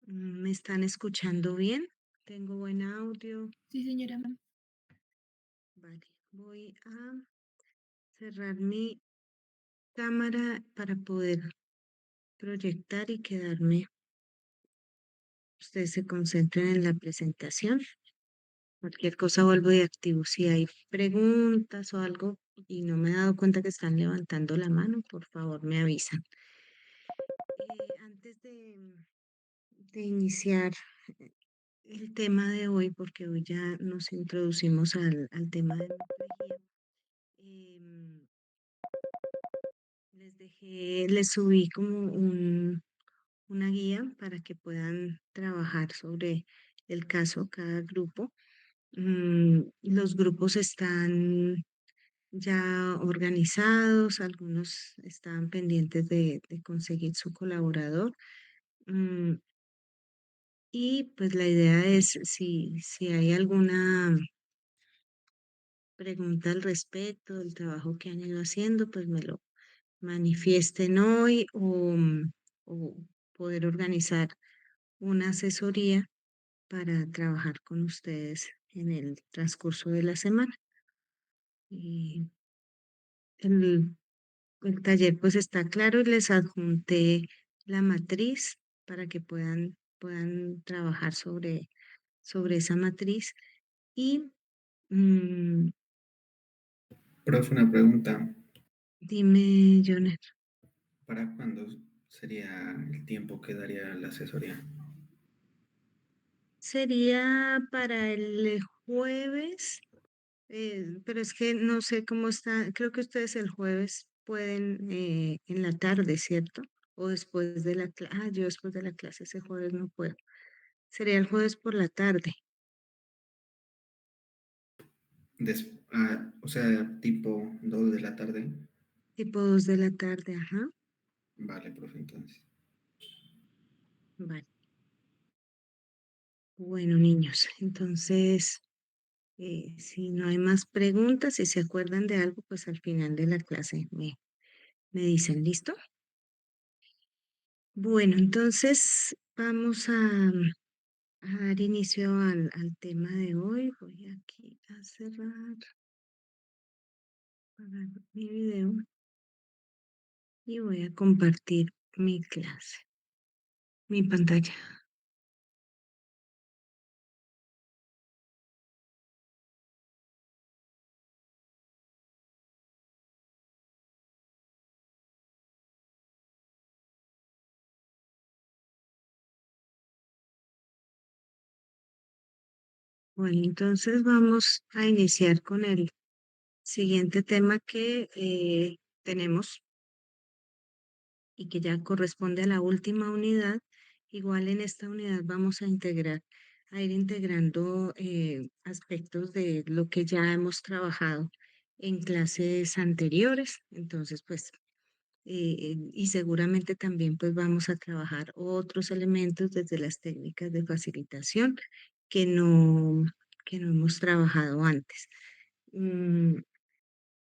¿Me están escuchando bien? ¿Tengo buen audio? Sí, señora. Vale, voy a cerrar mi cámara para poder proyectar y quedarme. Ustedes se concentren en la presentación. Cualquier cosa vuelvo y activo. Si hay preguntas o algo y no me he dado cuenta que están levantando la mano, por favor me avisan. Antes de iniciar el tema de hoy, porque hoy ya nos introducimos al tema de nutrología. Em, les subí como una guía para que puedan trabajar sobre el caso, cada grupo. Los grupos están ya organizados, algunos están pendientes de conseguir su colaborador. mm, y pues la idea es, si hay alguna pregunta al respecto del trabajo que han ido haciendo, pues me lo manifiesten hoy o poder organizar una asesoría para trabajar con ustedes en el transcurso de la semana. Y el, el taller pues está claro y les adjunté la matriz para que puedan trabajar sobre esa matriz. Y mm, Profe, una pregunta. dime, Joner, ¿Para cuándo sería el tiempo que daría la asesoría? sería para el jueves. Pero es que no sé cómo está, creo que ustedes el jueves pueden en la tarde, ¿cierto? O después de la clase. Ah, yo después de la clase ese jueves no puedo. Sería el jueves por la tarde, O sea, tipo 2 de la tarde. tipo 2 de la tarde, ajá. Vale, profe, entonces. Vale. Bueno, niños, entonces, si no hay más preguntas, si se acuerdan de algo, pues al final de la clase me dicen, ¿listo? Bueno, entonces vamos a dar inicio al tema de hoy. Voy aquí a cerrar, apagar mi video y voy a compartir mi clase, mi pantalla. Bueno, entonces vamos a iniciar con el siguiente tema que tenemos y que ya corresponde a la última unidad. Igual en esta unidad vamos a ir integrando aspectos de lo que ya hemos trabajado en clases anteriores. Entonces, pues, y seguramente también pues vamos a trabajar otros elementos desde las técnicas de facilitación que no, que no hemos trabajado antes. Mm,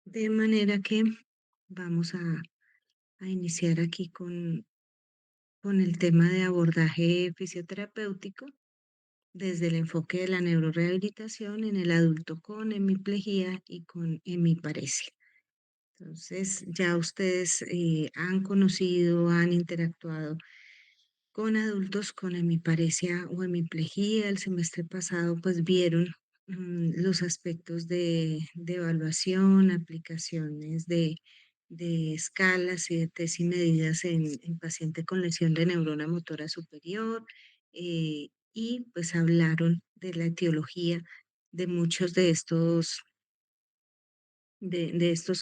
de manera que vamos a iniciar aquí con el tema de abordaje fisioterapéutico desde el enfoque de la neurorehabilitación en el adulto con hemiplegia y con hemiparesia. Entonces, ya ustedes han conocido, han interactuado con adultos con hemiparesia o hemiplegia. El semestre pasado, pues vieron los aspectos de evaluación, aplicaciones de escalas y de test y medidas en paciente con lesión de neurona motora superior. Y pues hablaron de la etiología de muchos de estos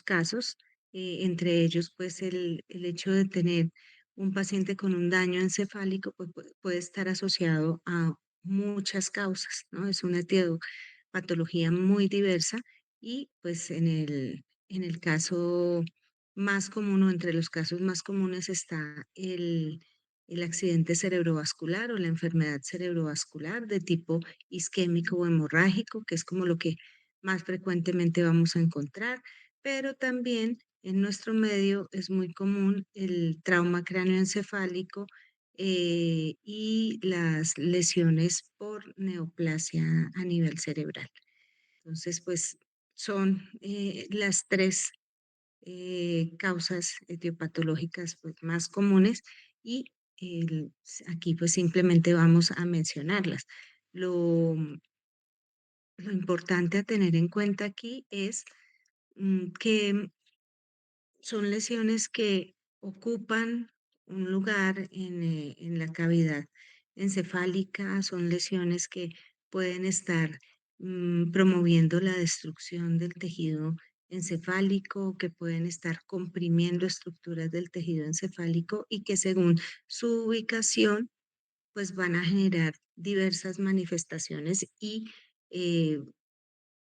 casos, entre ellos pues el hecho de tener un paciente con un daño encefálico pues, puede estar asociado a muchas causas, ¿no? Es una patología muy diversa y pues en el caso más común o entre los casos más comunes está el accidente cerebrovascular o la enfermedad cerebrovascular de tipo isquémico o hemorrágico, que es como lo que más frecuentemente vamos a encontrar, pero también en nuestro medio es muy común el trauma cráneoencefálico, y las lesiones por neoplasia a nivel cerebral. Entonces, pues son las tres causas etiopatológicas pues, más comunes y aquí pues simplemente vamos a mencionarlas. Lo, lo importante a tener en cuenta aquí es que son lesiones que ocupan un lugar en la cavidad encefálica, son lesiones que pueden estar promoviendo la destrucción del tejido encefálico, que pueden estar comprimiendo estructuras del tejido encefálico y que según su ubicación, pues van a generar diversas manifestaciones y eh,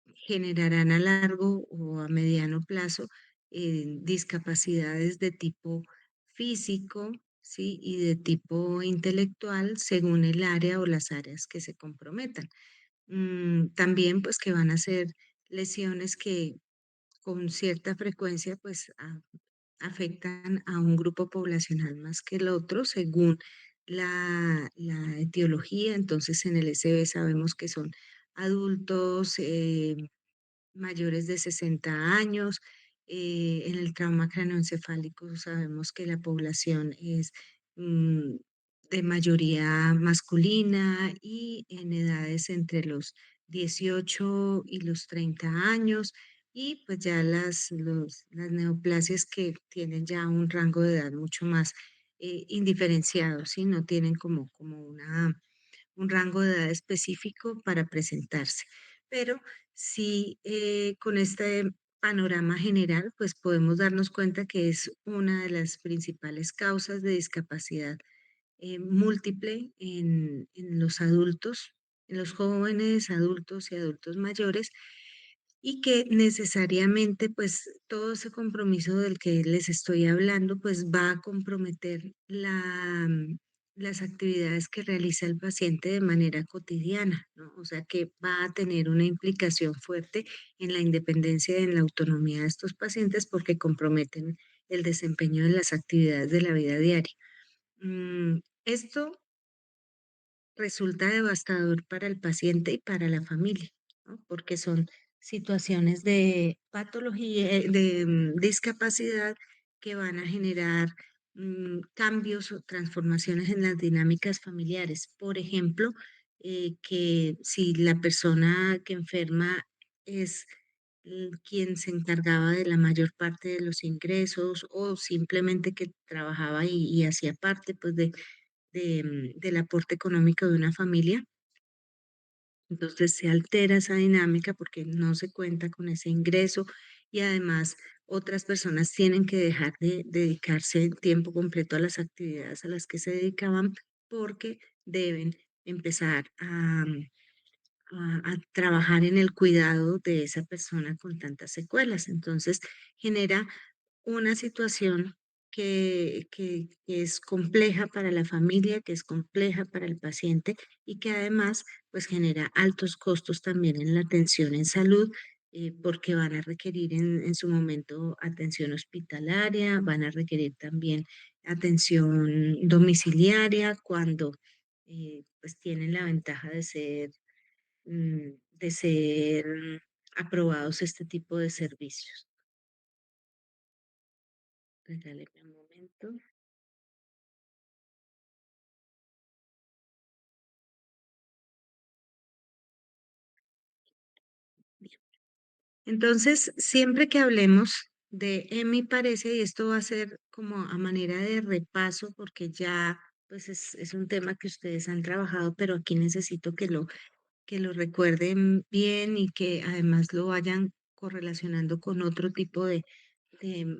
generarán a largo o a mediano plazo discapacidades de tipo físico, ¿sí? Y de tipo intelectual según el área o las áreas que se comprometan. También pues que van a ser lesiones que con cierta frecuencia pues afectan a un grupo poblacional más que el otro según la etiología. Entonces en el SB sabemos que son adultos, mayores de 60 años. En el trauma craneoencefálico sabemos que la población es mm, de mayoría masculina y en edades entre los 18 y los 30 años. Y pues ya las neoplasias que tienen ya un rango de edad mucho más indiferenciado, ¿sí? No tienen como un rango de edad específico para presentarse. Pero sí, con este panorama general, pues podemos darnos cuenta que es una de las principales causas de discapacidad múltiple en los adultos, en los jóvenes, adultos y adultos mayores, y que necesariamente pues todo ese compromiso del que les estoy hablando pues va a comprometer las actividades que realiza el paciente de manera cotidiana, ¿no? O sea que va a tener una implicación fuerte en la independencia y en la autonomía de estos pacientes porque comprometen el desempeño de las actividades de la vida diaria. Esto resulta devastador para el paciente y para la familia, ¿no? Porque son situaciones de patología, discapacidad que van a generar cambios o transformaciones en las dinámicas familiares. Por ejemplo, que si la persona que enferma es quien se encargaba de la mayor parte de los ingresos o simplemente que trabajaba y hacía parte pues del aporte económico de una familia. Entonces se altera esa dinámica porque no se cuenta con ese ingreso y además otras personas tienen que dejar de dedicarse tiempo completo a las actividades a las que se dedicaban porque deben empezar a trabajar en el cuidado de esa persona con tantas secuelas. Entonces genera una situación que es compleja para la familia, que es compleja para el paciente y que además pues genera altos costos también en la atención en salud, porque van a requerir en su momento atención hospitalaria, van a requerir también atención domiciliaria cuando pues tienen la ventaja de ser aprobados este tipo de servicios. Regáleme un momento. Entonces, siempre que hablemos de, en mi parece, y esto va a ser como a manera de repaso, porque ya pues es un tema que ustedes han trabajado, pero aquí necesito que lo recuerden bien y que además lo vayan correlacionando con otro tipo de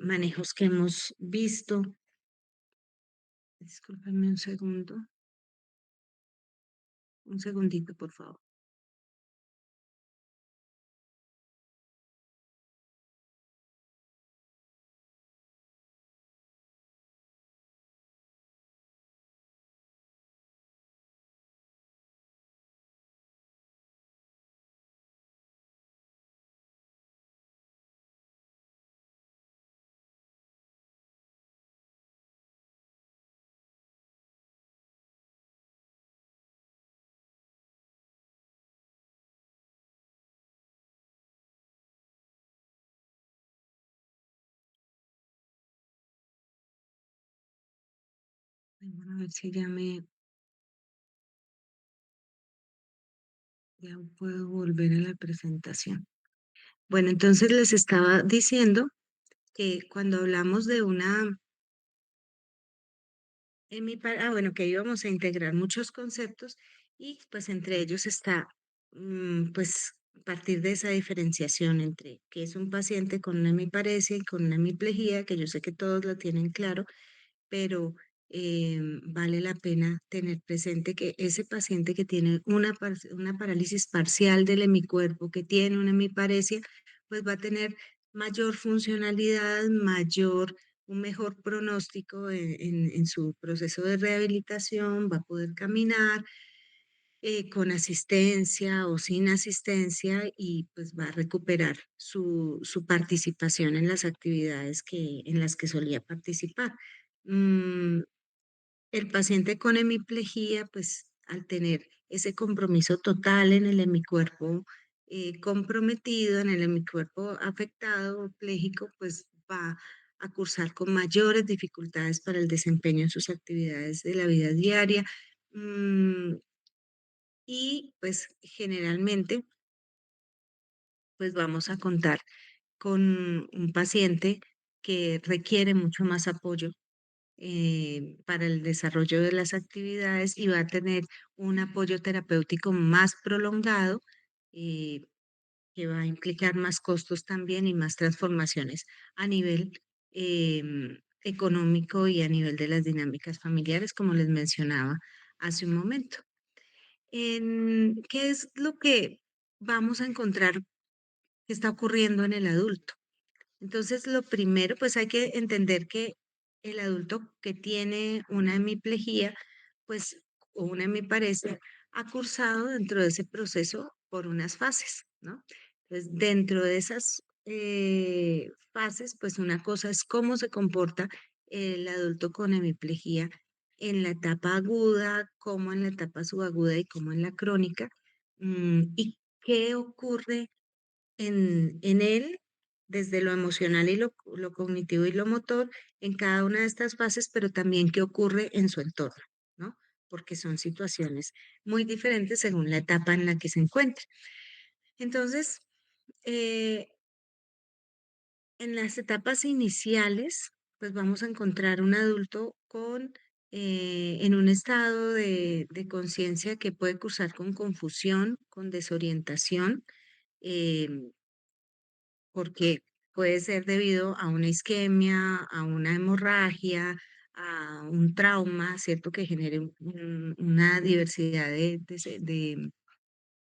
manejos que hemos visto. Discúlpenme un segundito, por favor. A ver si ya puedo volver a la presentación. Bueno, entonces les estaba diciendo que cuando hablamos de una, bueno, que íbamos a integrar muchos conceptos y pues entre ellos está, pues, partir de esa diferenciación entre qué es un paciente con una hemiparesia y con una hemiplegia, que yo sé que todos lo tienen claro, pero vale la pena tener presente que ese paciente que tiene una parálisis parcial del hemicuerpo, que tiene una hemiparesia, pues va a tener mayor funcionalidad, un mejor pronóstico en su proceso de rehabilitación, va a poder caminar con asistencia o sin asistencia y pues va a recuperar su participación en las actividades en las que solía participar. Mm, el paciente con hemiplegia, pues al tener ese compromiso total en el hemicuerpo comprometido, en el hemicuerpo afectado o pléjico, pues va a cursar con mayores dificultades para el desempeño en sus actividades de la vida diaria. mm, y pues generalmente, pues vamos a contar con un paciente que requiere mucho más apoyo para el desarrollo de las actividades y va a tener un apoyo terapéutico más prolongado, eh, que va a implicar más costos también y más transformaciones a nivel económico y a nivel de las dinámicas familiares, como les mencionaba hace un momento. ¿Qué es lo que vamos a encontrar que está ocurriendo en el adulto? Entonces, lo primero, pues hay que entender que el adulto que tiene una hemiplegia, pues, o una hemiparesia, ha cursado dentro de ese proceso por unas fases, ¿no? Entonces, dentro de esas fases, pues una cosa es cómo se comporta el adulto con hemiplegia en la etapa aguda, como en la etapa subaguda y como en la crónica, y qué ocurre en él, desde lo emocional y lo cognitivo y lo motor, en cada una de estas fases, pero también qué ocurre en su entorno, ¿no? Porque son situaciones muy diferentes según la etapa en la que se encuentre. Entonces, eh, en las etapas iniciales, pues vamos a encontrar un adulto en un estado de conciencia que puede cursar con confusión, con desorientación, em, porque puede ser debido a una isquemia, a una hemorragia, a un trauma, ¿cierto? Que genere una diversidad de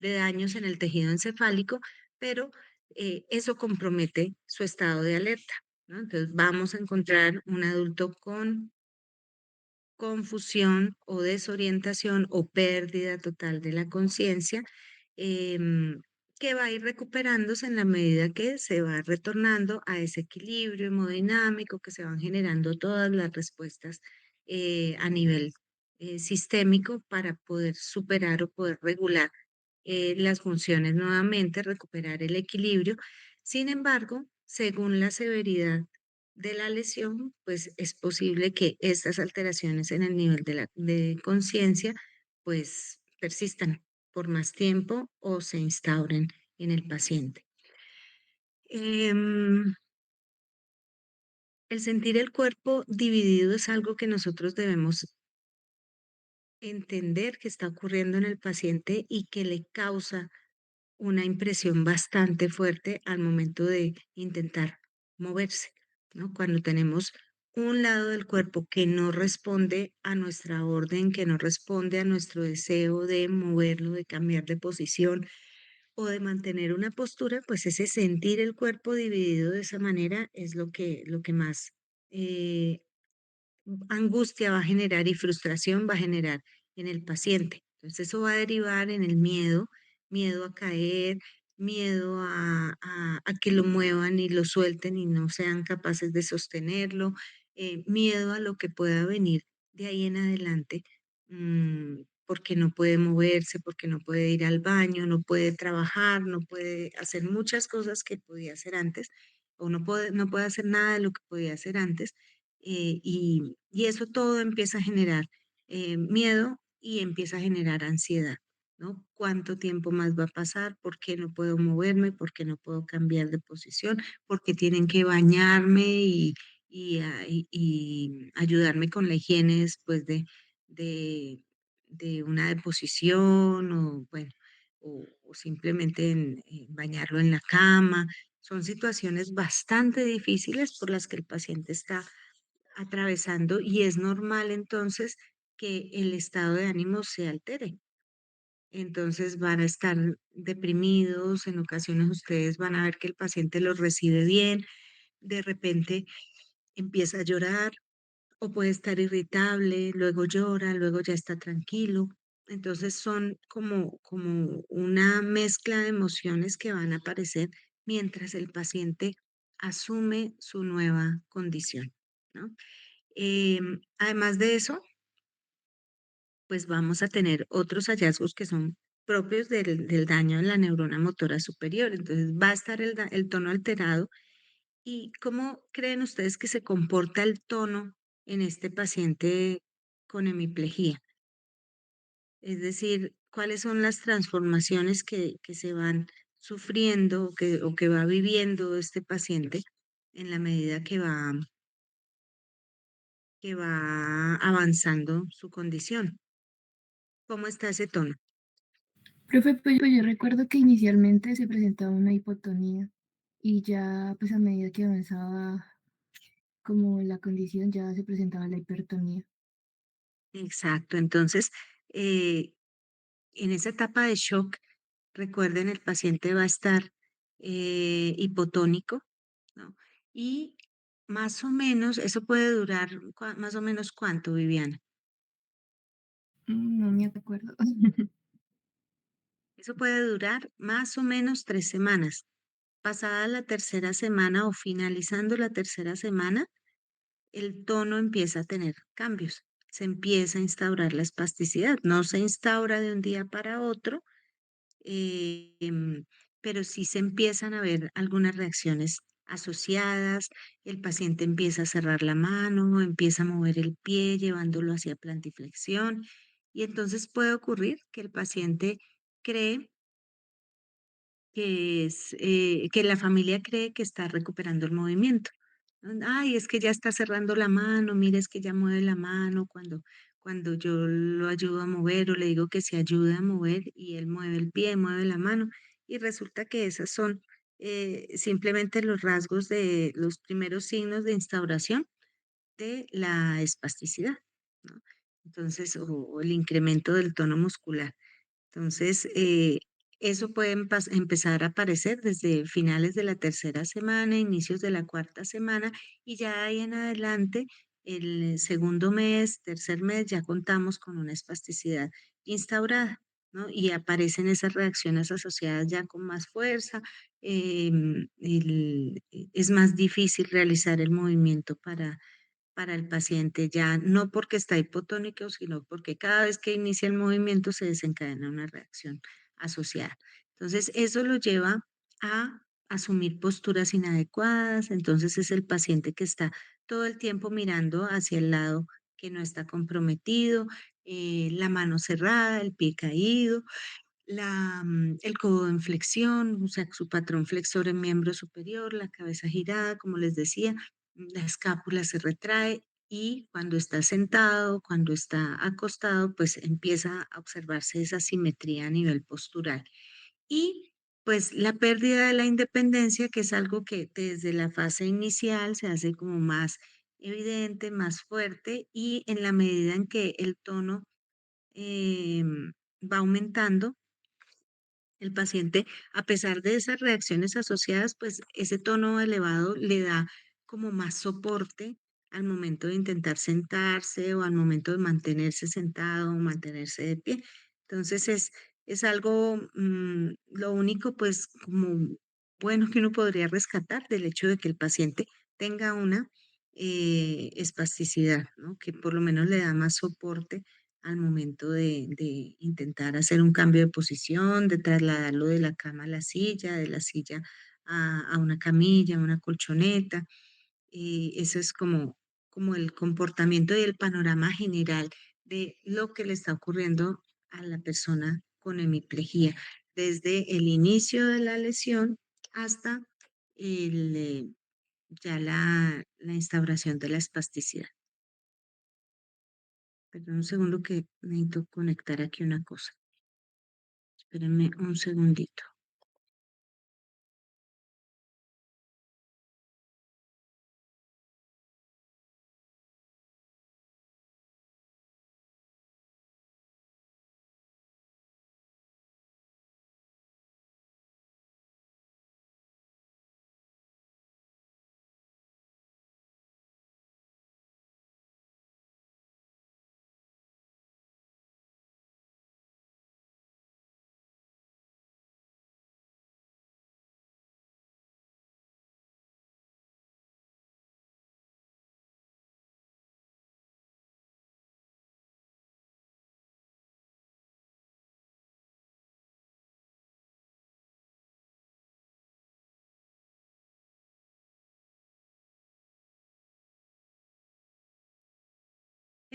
daños en el tejido encefálico, pero eso compromete su estado de alerta, ¿no? Entonces vamos a encontrar un adulto con confusión o desorientación o pérdida total de la conciencia, em, que va a ir recuperándose en la medida que se va retornando a ese equilibrio hemodinámico, que se van generando todas las respuestas a nivel sistémico para poder superar o poder regular las funciones nuevamente, recuperar el equilibrio. Sin embargo, según la severidad de la lesión, pues es posible que estas alteraciones en el nivel de conciencia pues persistan por más tiempo o se instauren en el paciente. Em, el sentir el cuerpo dividido es algo que nosotros debemos entender que está ocurriendo en el paciente y que le causa una impresión bastante fuerte al momento de intentar moverse, ¿no? Cuando tenemos un lado del cuerpo que no responde a nuestra orden, que no responde a nuestro deseo de moverlo, de cambiar de posición o de mantener una postura, pues ese sentir el cuerpo dividido de esa manera es lo que más eh, angustia va a generar y frustración va a generar en el paciente. Entonces eso va a derivar en el miedo, miedo a caer, miedo a que lo muevan y lo suelten y no sean capaces de sostenerlo, miedo a lo que pueda venir de ahí en adelante, porque no puede moverse, porque no puede ir al baño, no puede trabajar, no puede hacer muchas cosas que podía hacer antes, o no puede hacer nada de lo que podía hacer antes y eso todo empieza a generar miedo y empieza a generar ansiedad, ¿no? ¿Cuánto tiempo más va a pasar? ¿Por qué no puedo moverme? ¿Por qué no puedo cambiar de posición? ¿Por qué tienen que bañarme y ayudarme con la higiene después de, de una deposición o, bueno, o simplemente en bañarlo en la cama? Son situaciones bastante difíciles por las que el paciente está atravesando y es normal entonces que el estado de ánimo se altere. Entonces van a estar deprimidos, en ocasiones ustedes van a ver que el paciente los recibe bien, de repente empieza a llorar o puede estar irritable, luego llora, luego ya está tranquilo. Entonces son como una mezcla de emociones que van a aparecer mientras el paciente asume su nueva condición, ¿no? Además de eso, pues vamos a tener otros hallazgos que son propios del daño en la neurona motora superior. Entonces va a estar el tono alterado. ¿Y cómo creen ustedes que se comporta el tono en este paciente con hemiplegia? Es decir, ¿cuáles son las transformaciones que se van sufriendo o que va viviendo este paciente en la medida que va avanzando su condición? ¿Cómo está ese tono? Profe, pues yo recuerdo que inicialmente se presentaba una hipotonía y ya pues a medida que avanzaba como la condición ya se presentaba la hipertonía. Exacto. Entonces, eh, en esa etapa de shock, recuerden, el paciente va a estar hipotónico, ¿no? Y más o menos, eso puede durar más o menos cuánto, Viviana. No me acuerdo. Eso puede durar más o menos 3 semanas. Pasada la tercera semana o finalizando la tercera semana, el tono empieza a tener cambios. Se empieza a instaurar la espasticidad. No se instaura de un día para otro, eh, em, pero sí se empiezan a ver algunas reacciones asociadas. El paciente empieza a cerrar la mano, empieza a mover el pie llevándolo hacia plantiflexión y entonces puede ocurrir que el paciente cree que la familia cree que está recuperando el movimiento. Ay, es que ya está cerrando la mano, mira, es que ya mueve la mano cuando yo lo ayudo a mover o le digo que se ayude a mover y él mueve el pie, mueve la mano y resulta que esas son simplemente los rasgos de los primeros signos de instauración de la espasticidad, ¿no? Entonces, o el incremento del tono muscular. Entonces, eso puede empezar a aparecer desde finales de la tercera semana, inicios de la cuarta semana, y ya ahí en adelante, el segundo mes, tercer mes, ya contamos con una espasticidad instaurada, ¿no? Y aparecen esas reacciones asociadas ya con más fuerza. Es más difícil realizar el movimiento para el paciente, ya no porque está hipotónico, sino porque cada vez que inicia el movimiento se desencadena una reacción asociada. Entonces, eso lo lleva a asumir posturas inadecuadas, entonces es el paciente que está todo el tiempo mirando hacia el lado que no está comprometido, la mano cerrada, el pie caído, el codo en flexión, o sea, su patrón flexor en miembro superior, la cabeza girada, como les decía, la escápula se retrae y cuando está sentado, cuando está acostado, pues empieza a observarse esa simetría a nivel postural. Y pues la pérdida de la independencia, que es algo que desde la fase inicial se hace como más evidente, más fuerte, y en la medida en que el tono va aumentando, el paciente, a pesar de esas reacciones asociadas, pues ese tono elevado le da como más soporte al momento de intentar sentarse o al momento de mantenerse sentado o mantenerse de pie. Entonces es algo, lo único pues como bueno que uno podría rescatar del hecho de que el paciente tenga una espasticidad, ¿no? Que por lo menos le da más soporte al momento de intentar hacer un cambio de posición, de trasladarlo de la cama a la silla, de la silla a una camilla, a una colchoneta. Y eso es como el comportamiento y el panorama general de lo que le está ocurriendo a la persona con hemiplegia, desde el inicio de la lesión hasta el, ya la instauración de la espasticidad. Perdón un segundo que necesito conectar aquí una cosa. Espérenme un segundito.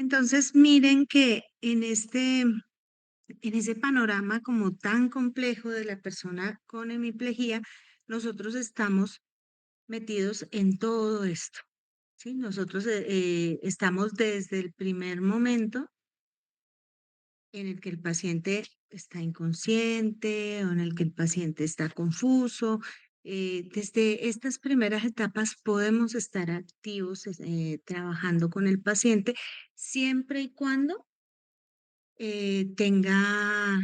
Entonces, miren que en ese panorama como tan complejo de la persona con hemiplegia, nosotros estamos metidos en todo esto, ¿sí? Nosotros estamos desde el primer momento en el que el paciente está inconsciente o en el que el paciente está confuso. Desde estas primeras etapas podemos estar activos trabajando con el paciente siempre y cuando tenga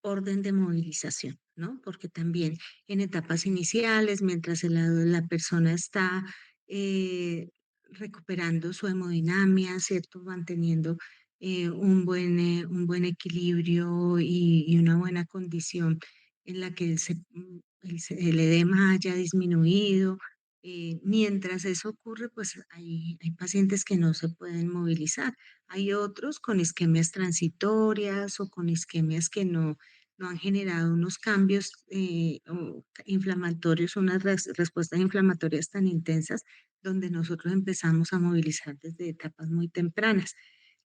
orden de movilización, ¿no? Porque también en etapas iniciales, mientras la persona está eh, recuperando su hemodinamia, ¿cierto? Manteniendo un buen equilibrio y una buena condición en la que el edema haya disminuido. Mientras eso ocurre, pues hay pacientes que no se pueden movilizar. Hay otros con isquemias transitorias o con isquemias que no han generado unos cambios inflamatorios, unas respuestas inflamatorias tan intensas, donde nosotros empezamos a movilizar desde etapas muy tempranas.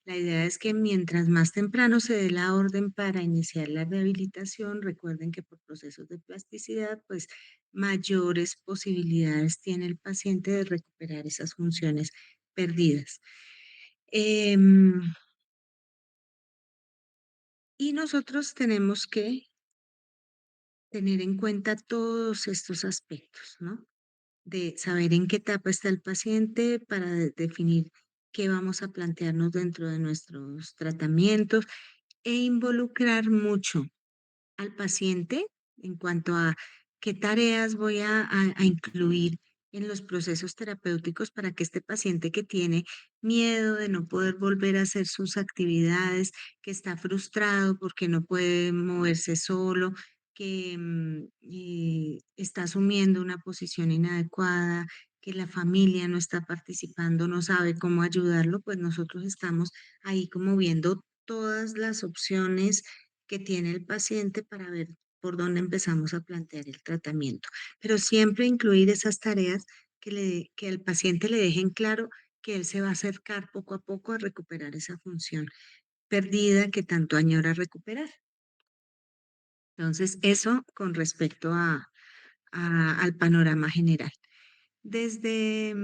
La idea es que mientras más temprano se dé la orden para iniciar la rehabilitación, recuerden que por procesos de plasticidad, pues mayores posibilidades tiene el paciente de recuperar esas funciones perdidas. Em, y nosotros tenemos que tener en cuenta todos estos aspectos, ¿no? De saber en qué etapa está el paciente para definir qué vamos a plantearnos dentro de nuestros tratamientos e involucrar mucho al paciente en cuanto a qué tareas voy a incluir en los procesos terapéuticos para que este paciente que tiene miedo de no poder volver a hacer sus actividades, que está frustrado porque no puede moverse solo, que está asumiendo una posición inadecuada, que la familia no está participando, no sabe cómo ayudarlo, pues nosotros estamos ahí como viendo todas las opciones que tiene el paciente para ver por dónde empezamos a plantear el tratamiento. Pero siempre incluir esas tareas que al paciente le dejen claro que él se va a acercar poco a poco a recuperar esa función perdida que tanto añora recuperar. Entonces, eso con respecto al panorama general. Desde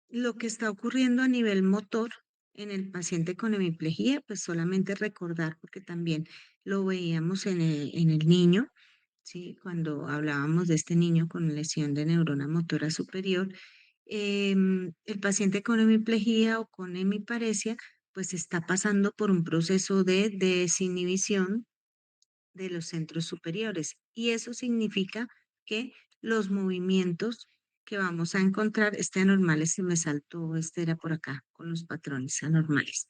lo que está ocurriendo a nivel motor en el paciente con hemiplegia, pues solamente recordar, porque también lo veíamos en el niño, ¿sí? Cuando hablábamos de este niño con lesión de neurona motora superior, el paciente con hemiplegia o con hemiparesia, pues está pasando por un proceso de desinhibición de los centros superiores. Y eso significa que los movimientos que vamos a encontrar, anormales, se me saltó, este era por acá, con los patrones anormales.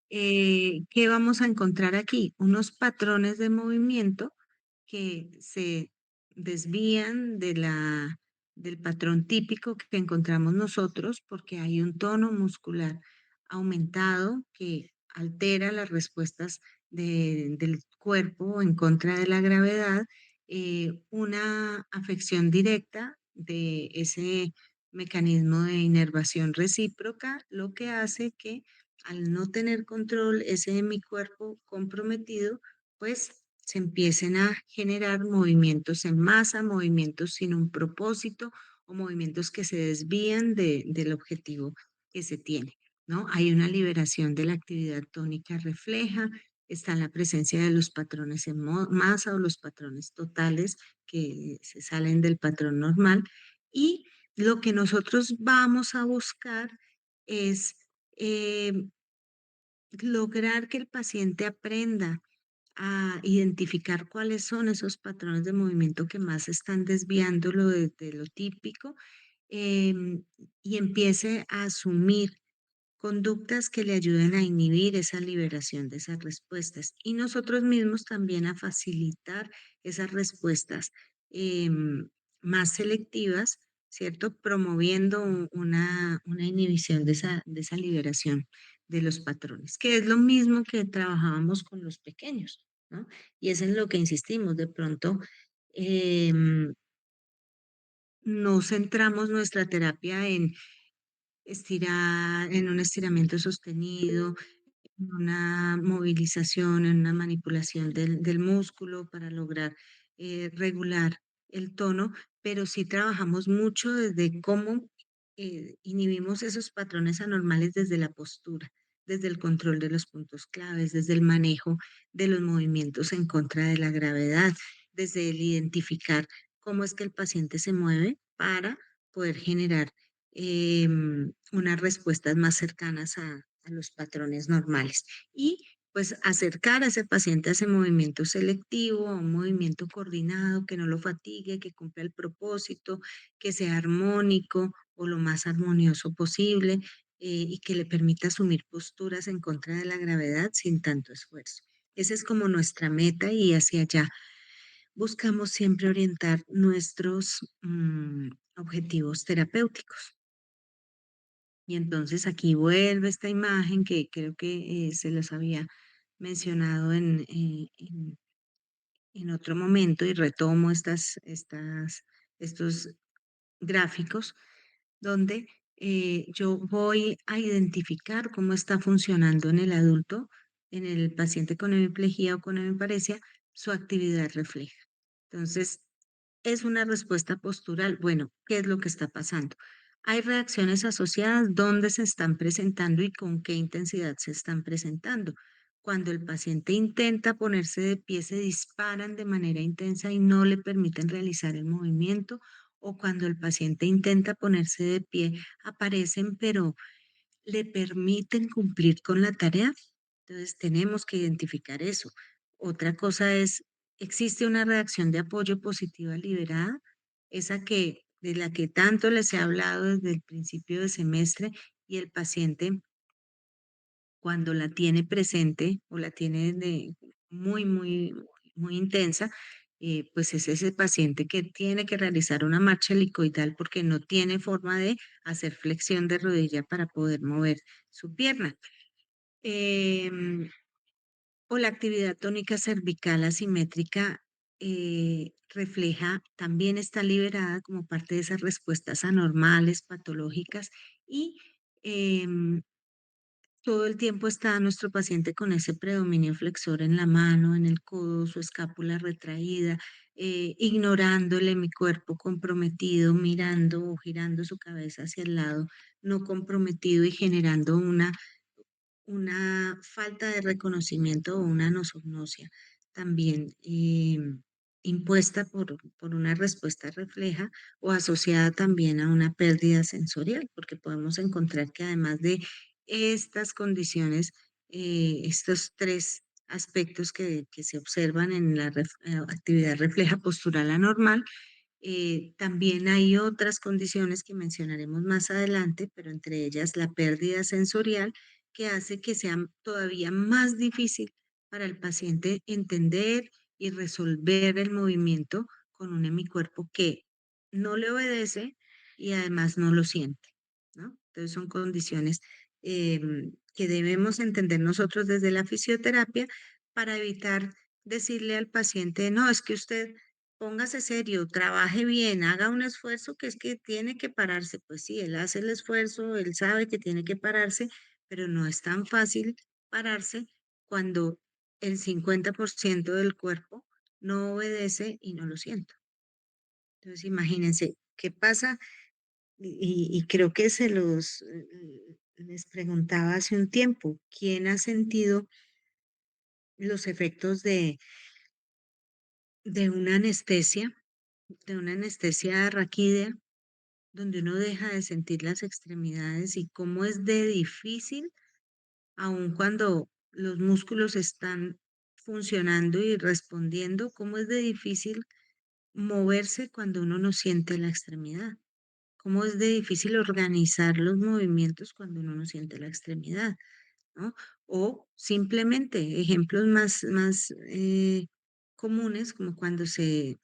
¿Qué vamos a encontrar aquí? Unos patrones de movimiento que se desvían del patrón típico que encontramos nosotros porque hay un tono muscular aumentado que altera las respuestas del cuerpo en contra de la gravedad, una afección directa de ese mecanismo de inervación recíproca, lo que hace que al no tener control ese de mi cuerpo comprometido, pues se empiecen a generar movimientos en masa, movimientos sin un propósito o movimientos que se desvían del objetivo que se tiene, ¿no? Hay una liberación de la actividad tónica refleja, está la presencia de los patrones en masa o los patrones totales que se salen del patrón normal y lo que nosotros vamos a buscar es eh, lograr que el paciente aprenda a identificar cuáles son esos patrones de movimiento que más están desviándolo de lo típico em, y empiece a asumir conductas que le ayuden a inhibir esa liberación de esas respuestas y nosotros mismos también a facilitar esas respuestas em, más selectivas, ¿cierto? Promoviendo una inhibición de esa liberación de los patrones, que es lo mismo que trabajábamos con los pequeños, ¿no? Y es en lo que insistimos, de pronto em, no centramos nuestra terapia en estirar, en un estiramiento sostenido, en una movilización, en una manipulación del músculo para lograr regular el tono, pero sí trabajamos mucho desde cómo inhibimos esos patrones anormales desde la postura, desde el control de los puntos claves, desde el manejo de los movimientos en contra de la gravedad, desde el identificar cómo es que el paciente se mueve para poder generar unas respuestas más cercanas a los patrones normales y pues acercar a ese paciente a ese movimiento selectivo, a un movimiento coordinado que no lo fatigue, que cumpla el propósito, que sea armónico o lo más armonioso posible y que le permita asumir posturas en contra de la gravedad sin tanto esfuerzo. Esa es como nuestra meta y hacia allá buscamos siempre orientar nuestros objetivos terapéuticos. Y entonces aquí vuelve esta imagen que creo que se los había mencionado en otro momento y retomo estos gráficos donde yo voy a identificar cómo está funcionando en el adulto, en el paciente con hemiplegia o con hemiparesia, su actividad refleja. Entonces, es una respuesta postural. Bueno, ¿qué es lo que está pasando? Hay reacciones asociadas, dónde se están presentando y con qué intensidad se están presentando. Cuando el paciente intenta ponerse de pie, se disparan de manera intensa y no le permiten realizar el movimiento, o cuando el paciente intenta ponerse de pie, aparecen, pero le permiten cumplir con la tarea. Entonces tenemos que identificar eso. Otra cosa es, existe una reacción de apoyo positiva liberada, esa que de la que tanto les he hablado desde el principio de semestre y el paciente cuando la tiene presente o la tiene muy intensa, pues es ese paciente que tiene que realizar una marcha helicoidal porque no tiene forma de hacer flexión de rodilla para poder mover su pierna. Em, o la actividad tónica cervical asimétrica refleja, también está liberada como parte de esas respuestas anormales, patológicas y em, todo el tiempo está nuestro paciente con ese predominio flexor en la mano, en el codo, su escápula retraída, ignorándole mi cuerpo comprometido, mirando o girando su cabeza hacia el lado, no comprometido y generando una falta de reconocimiento o una nosognosia también impuesta por una respuesta refleja o asociada también a una pérdida sensorial, porque podemos encontrar que además de estas condiciones, estos tres aspectos que se observan en la actividad refleja postural anormal, también hay otras condiciones que mencionaremos más adelante, pero entre ellas la pérdida sensorial, que hace que sea todavía más difícil para el paciente entender y resolver el movimiento con un hemicuerpo que no le obedece y además no lo siente, ¿no? Entonces son condiciones que debemos entender nosotros desde la fisioterapia para evitar decirle al paciente, no, es que usted póngase serio, trabaje bien, haga un esfuerzo que es que tiene que pararse. Pues sí, él hace el esfuerzo, él sabe que tiene que pararse, pero no es tan fácil pararse cuando el 50% del cuerpo no obedece y no lo siento. Entonces, imagínense, ¿qué pasa? Y creo que les preguntaba hace un tiempo, ¿quién ha sentido los efectos de de una anestesia raquídea, donde uno deja de sentir las extremidades y cómo es de difícil, aun cuando los músculos están funcionando y respondiendo, cómo es de difícil moverse cuando uno no siente la extremidad, cómo es de difícil organizar los movimientos cuando uno no siente la extremidad, ¿no? O simplemente ejemplos más comunes, como cuando se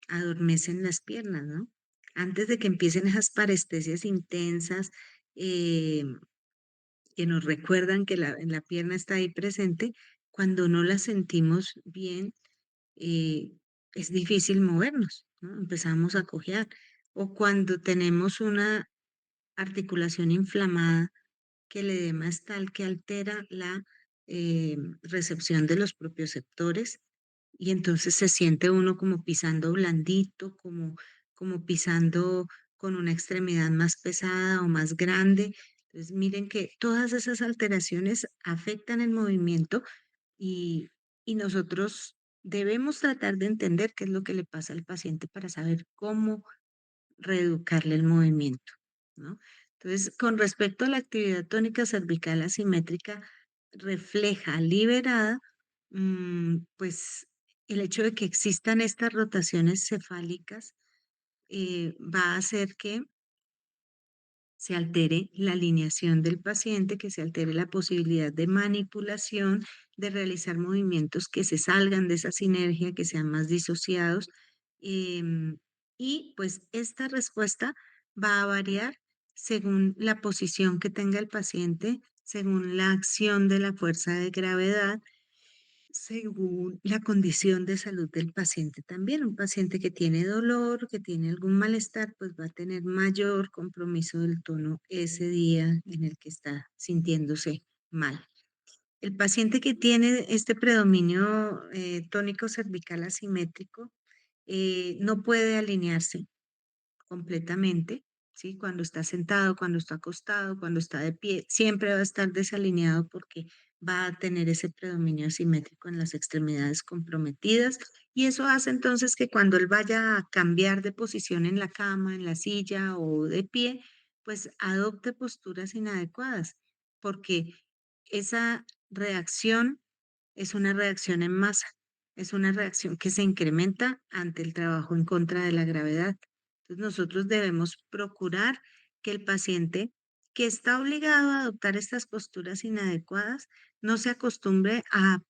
adormecen las piernas, ¿no? Antes de que empiecen esas parestesias intensas, eh, que nos recuerdan que la pierna está ahí presente, cuando no la sentimos bien, eh, es difícil movernos, ¿no? Empezamos a cojear. O cuando tenemos una articulación inflamada, que el edema es tal que altera la recepción de los propioceptores y entonces se siente uno como pisando blandito, como pisando con una extremidad más pesada o más grande. Entonces miren que todas esas alteraciones afectan el movimiento y, y nosotros debemos tratar de entender qué es lo que le pasa al paciente para saber cómo reeducarle el movimiento, ¿no? Entonces, con respecto a la actividad tónica cervical asimétrica, refleja liberada, pues el hecho de que existan estas rotaciones cefálicas va a hacer que se altere la alineación del paciente, que se altere la posibilidad de manipulación, de realizar movimientos que se salgan de esa sinergia, que sean más disociados. em, y pues esta respuesta va a variar según la posición que tenga el paciente, según la acción de la fuerza de gravedad, según la condición de salud del paciente también. Un paciente que tiene dolor, que tiene algún malestar, pues va a tener mayor compromiso del tono ese día en el que está sintiéndose mal. El paciente que tiene este predominio tónico cervical asimétrico no puede alinearse completamente, ¿sí? Cuando está sentado, cuando está acostado, cuando está de pie, siempre va a estar desalineado porque va a tener ese predominio asimétrico en las extremidades comprometidas y eso hace entonces que cuando él vaya a cambiar de posición en la cama, en la silla o de pie, pues adopte posturas inadecuadas porque esa reacción es una reacción en masa, es una reacción que se incrementa ante el trabajo en contra de la gravedad. Entonces nosotros debemos procurar que el paciente que está obligado a adoptar estas posturas inadecuadas no se acostumbre a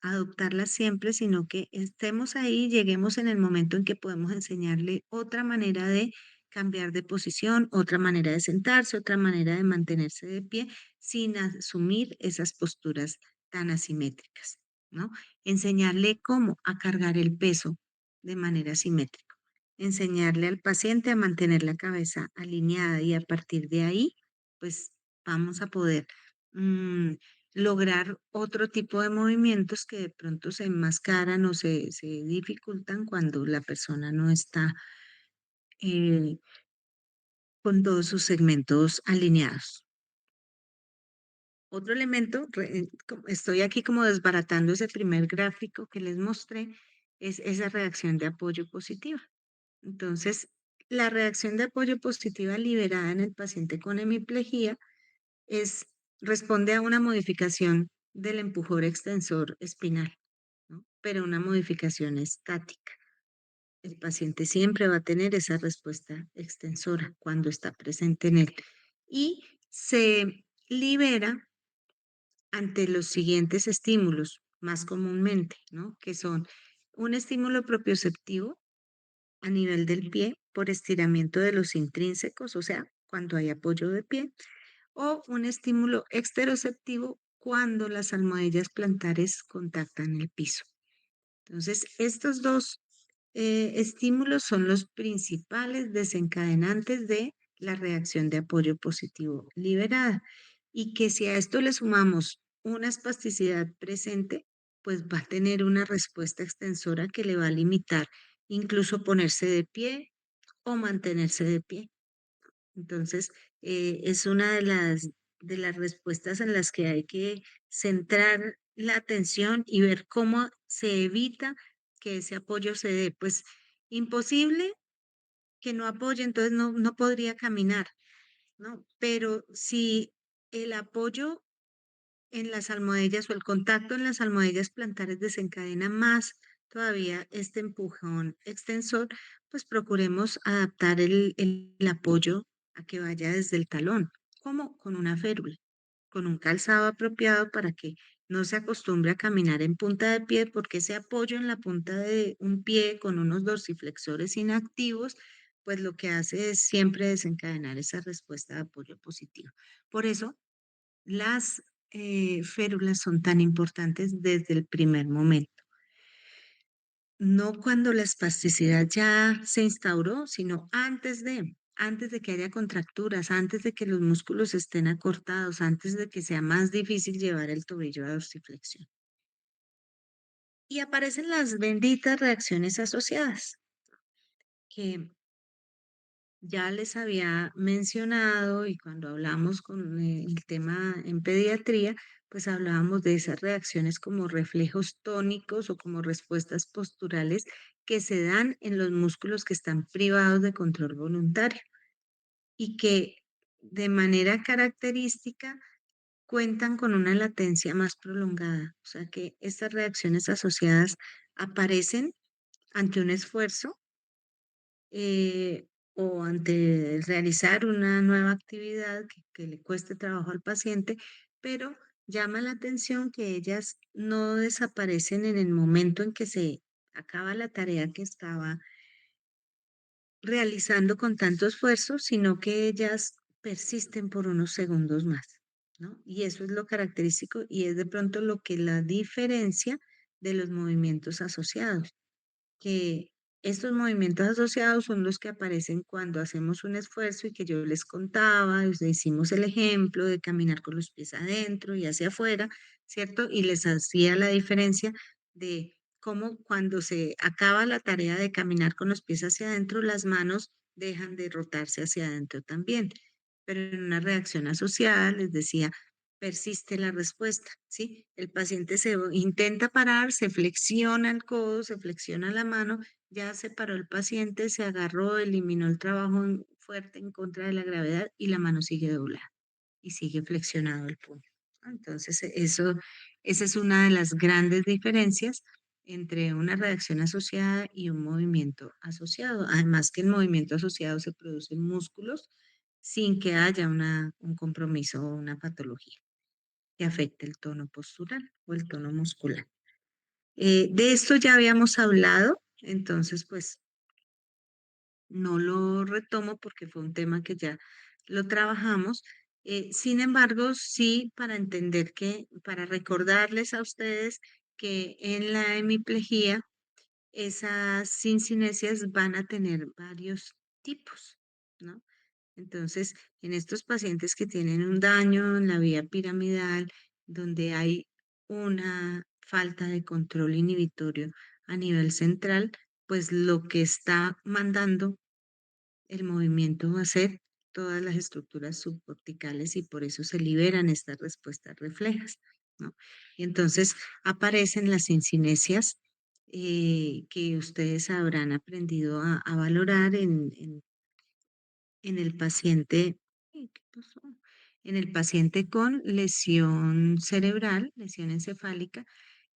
adoptarlas siempre, sino que estemos ahí, lleguemos en el momento en que podemos enseñarle otra manera de cambiar de posición, otra manera de sentarse, otra manera de mantenerse de pie, sin asumir esas posturas tan asimétricas, ¿no? Enseñarle cómo a cargar el peso de manera simétrica, enseñarle al paciente a mantener la cabeza alineada y a partir de ahí, pues vamos a poder mm, lograr otro tipo de movimientos que de pronto se enmascaran o se dificultan cuando la persona no está eh, con todos sus segmentos alineados. Otro elemento, estoy aquí como desbaratando ese primer gráfico que les mostré, es esa reacción de apoyo positiva. Entonces, la reacción de apoyo positiva liberada en el paciente con hemiplegia es, responde a una modificación del empujor extensor espinal, ¿no? Pero una modificación estática. El paciente siempre va a tener esa respuesta extensora cuando está presente en él. Y se libera ante los siguientes estímulos, más comúnmente, ¿no? Que son un estímulo propioceptivo a nivel del pie por estiramiento de los intrínsecos, o sea, cuando hay apoyo de pie, o un estímulo exteroceptivo cuando las almohadillas plantares contactan el piso. Entonces, estos dos estímulos son los principales desencadenantes de la reacción de apoyo positivo liberada y que si a esto le sumamos una espasticidad presente, pues va a tener una respuesta extensora que le va a limitar incluso ponerse de pie o mantenerse de pie. Entonces, es una de las respuestas en las que hay que centrar la atención y ver cómo se evita que ese apoyo se dé. Pues imposible que no apoye, entonces no podría caminar, ¿no? Pero si el apoyo en las almohadillas o el contacto en las almohadillas plantares desencadena más todavía este empujón extensor, pues procuremos adaptar el apoyo a que vaya desde el talón, como con una férula, con un calzado apropiado para que no se acostumbre a caminar en punta de pie, porque ese apoyo en la punta de un pie con unos dorsiflexores inactivos, pues lo que hace es siempre desencadenar esa respuesta de apoyo positivo. Por eso, las férulas son tan importantes desde el primer momento. No cuando la espasticidad ya se instauró, sino antes de que haya contracturas, antes de que los músculos estén acortados, antes de que sea más difícil llevar el tobillo a dorsiflexión. Y aparecen las benditas reacciones asociadas, que ya les había mencionado y cuando hablamos con el tema en pediatría, pues hablábamos de esas reacciones como reflejos tónicos o como respuestas posturales que se dan en los músculos que están privados de control voluntario y que de manera característica cuentan con una latencia más prolongada. O sea que estas reacciones asociadas aparecen ante un esfuerzo eh, o ante realizar una nueva actividad que le cueste trabajo al paciente, pero llama la atención que ellas no desaparecen en el momento en que se acaba la tarea que estaba realizando con tanto esfuerzo, sino que ellas persisten por unos segundos más, ¿no? Y eso es lo característico y es de pronto lo que la diferencia de los movimientos asociados que estos movimientos asociados son los que aparecen cuando hacemos un esfuerzo y que yo les contaba, les hicimos el ejemplo de caminar con los pies adentro y hacia afuera, ¿cierto? Y les hacía la diferencia de cómo cuando se acaba la tarea de caminar con los pies hacia adentro, las manos dejan de rotarse hacia adentro también. Pero en una reacción asociada les decía, persiste la respuesta, ¿sí? El paciente se intenta parar, se flexiona el codo, se flexiona la mano, ya se paró el paciente, se agarró, eliminó el trabajo fuerte en contra de la gravedad y la mano sigue doblada y sigue flexionado el puño. Entonces, esa es una de las grandes diferencias entre una reacción asociada y un movimiento asociado. Además que el movimiento asociado se produce en músculos sin que haya un compromiso o una patología que afecte el tono postural o el tono muscular. De esto ya habíamos hablado, entonces pues no lo retomo porque fue un tema que ya lo trabajamos. Sin embargo, sí para entender que, para recordarles a ustedes que en la hemiplegia esas cincinesias van a tener varios tipos, ¿no? Entonces, en estos pacientes que tienen un daño en la vía piramidal, donde hay una falta de control inhibitorio a nivel central, pues lo que está mandando el movimiento va a ser todas las estructuras subcorticales y por eso se liberan estas respuestas reflejas, ¿no? Y entonces aparecen las cincinesias que ustedes habrán aprendido a valorar en el paciente, ay, ¿qué pasó? En el paciente con lesión cerebral, lesión encefálica,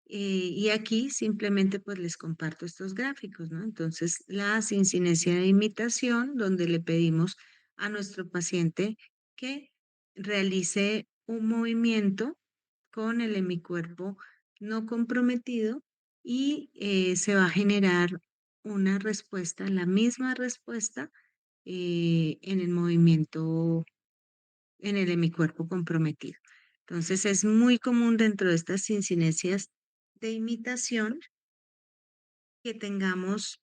y aquí simplemente pues les comparto estos gráficos, ¿no? Entonces, la sincinesia de imitación, donde le pedimos a nuestro paciente que realice un movimiento con el hemicuerpo no comprometido y se va a generar una respuesta, la misma respuesta en el movimiento, en el hemicuerpo comprometido. Entonces es muy común dentro de estas cincinesias de imitación que tengamos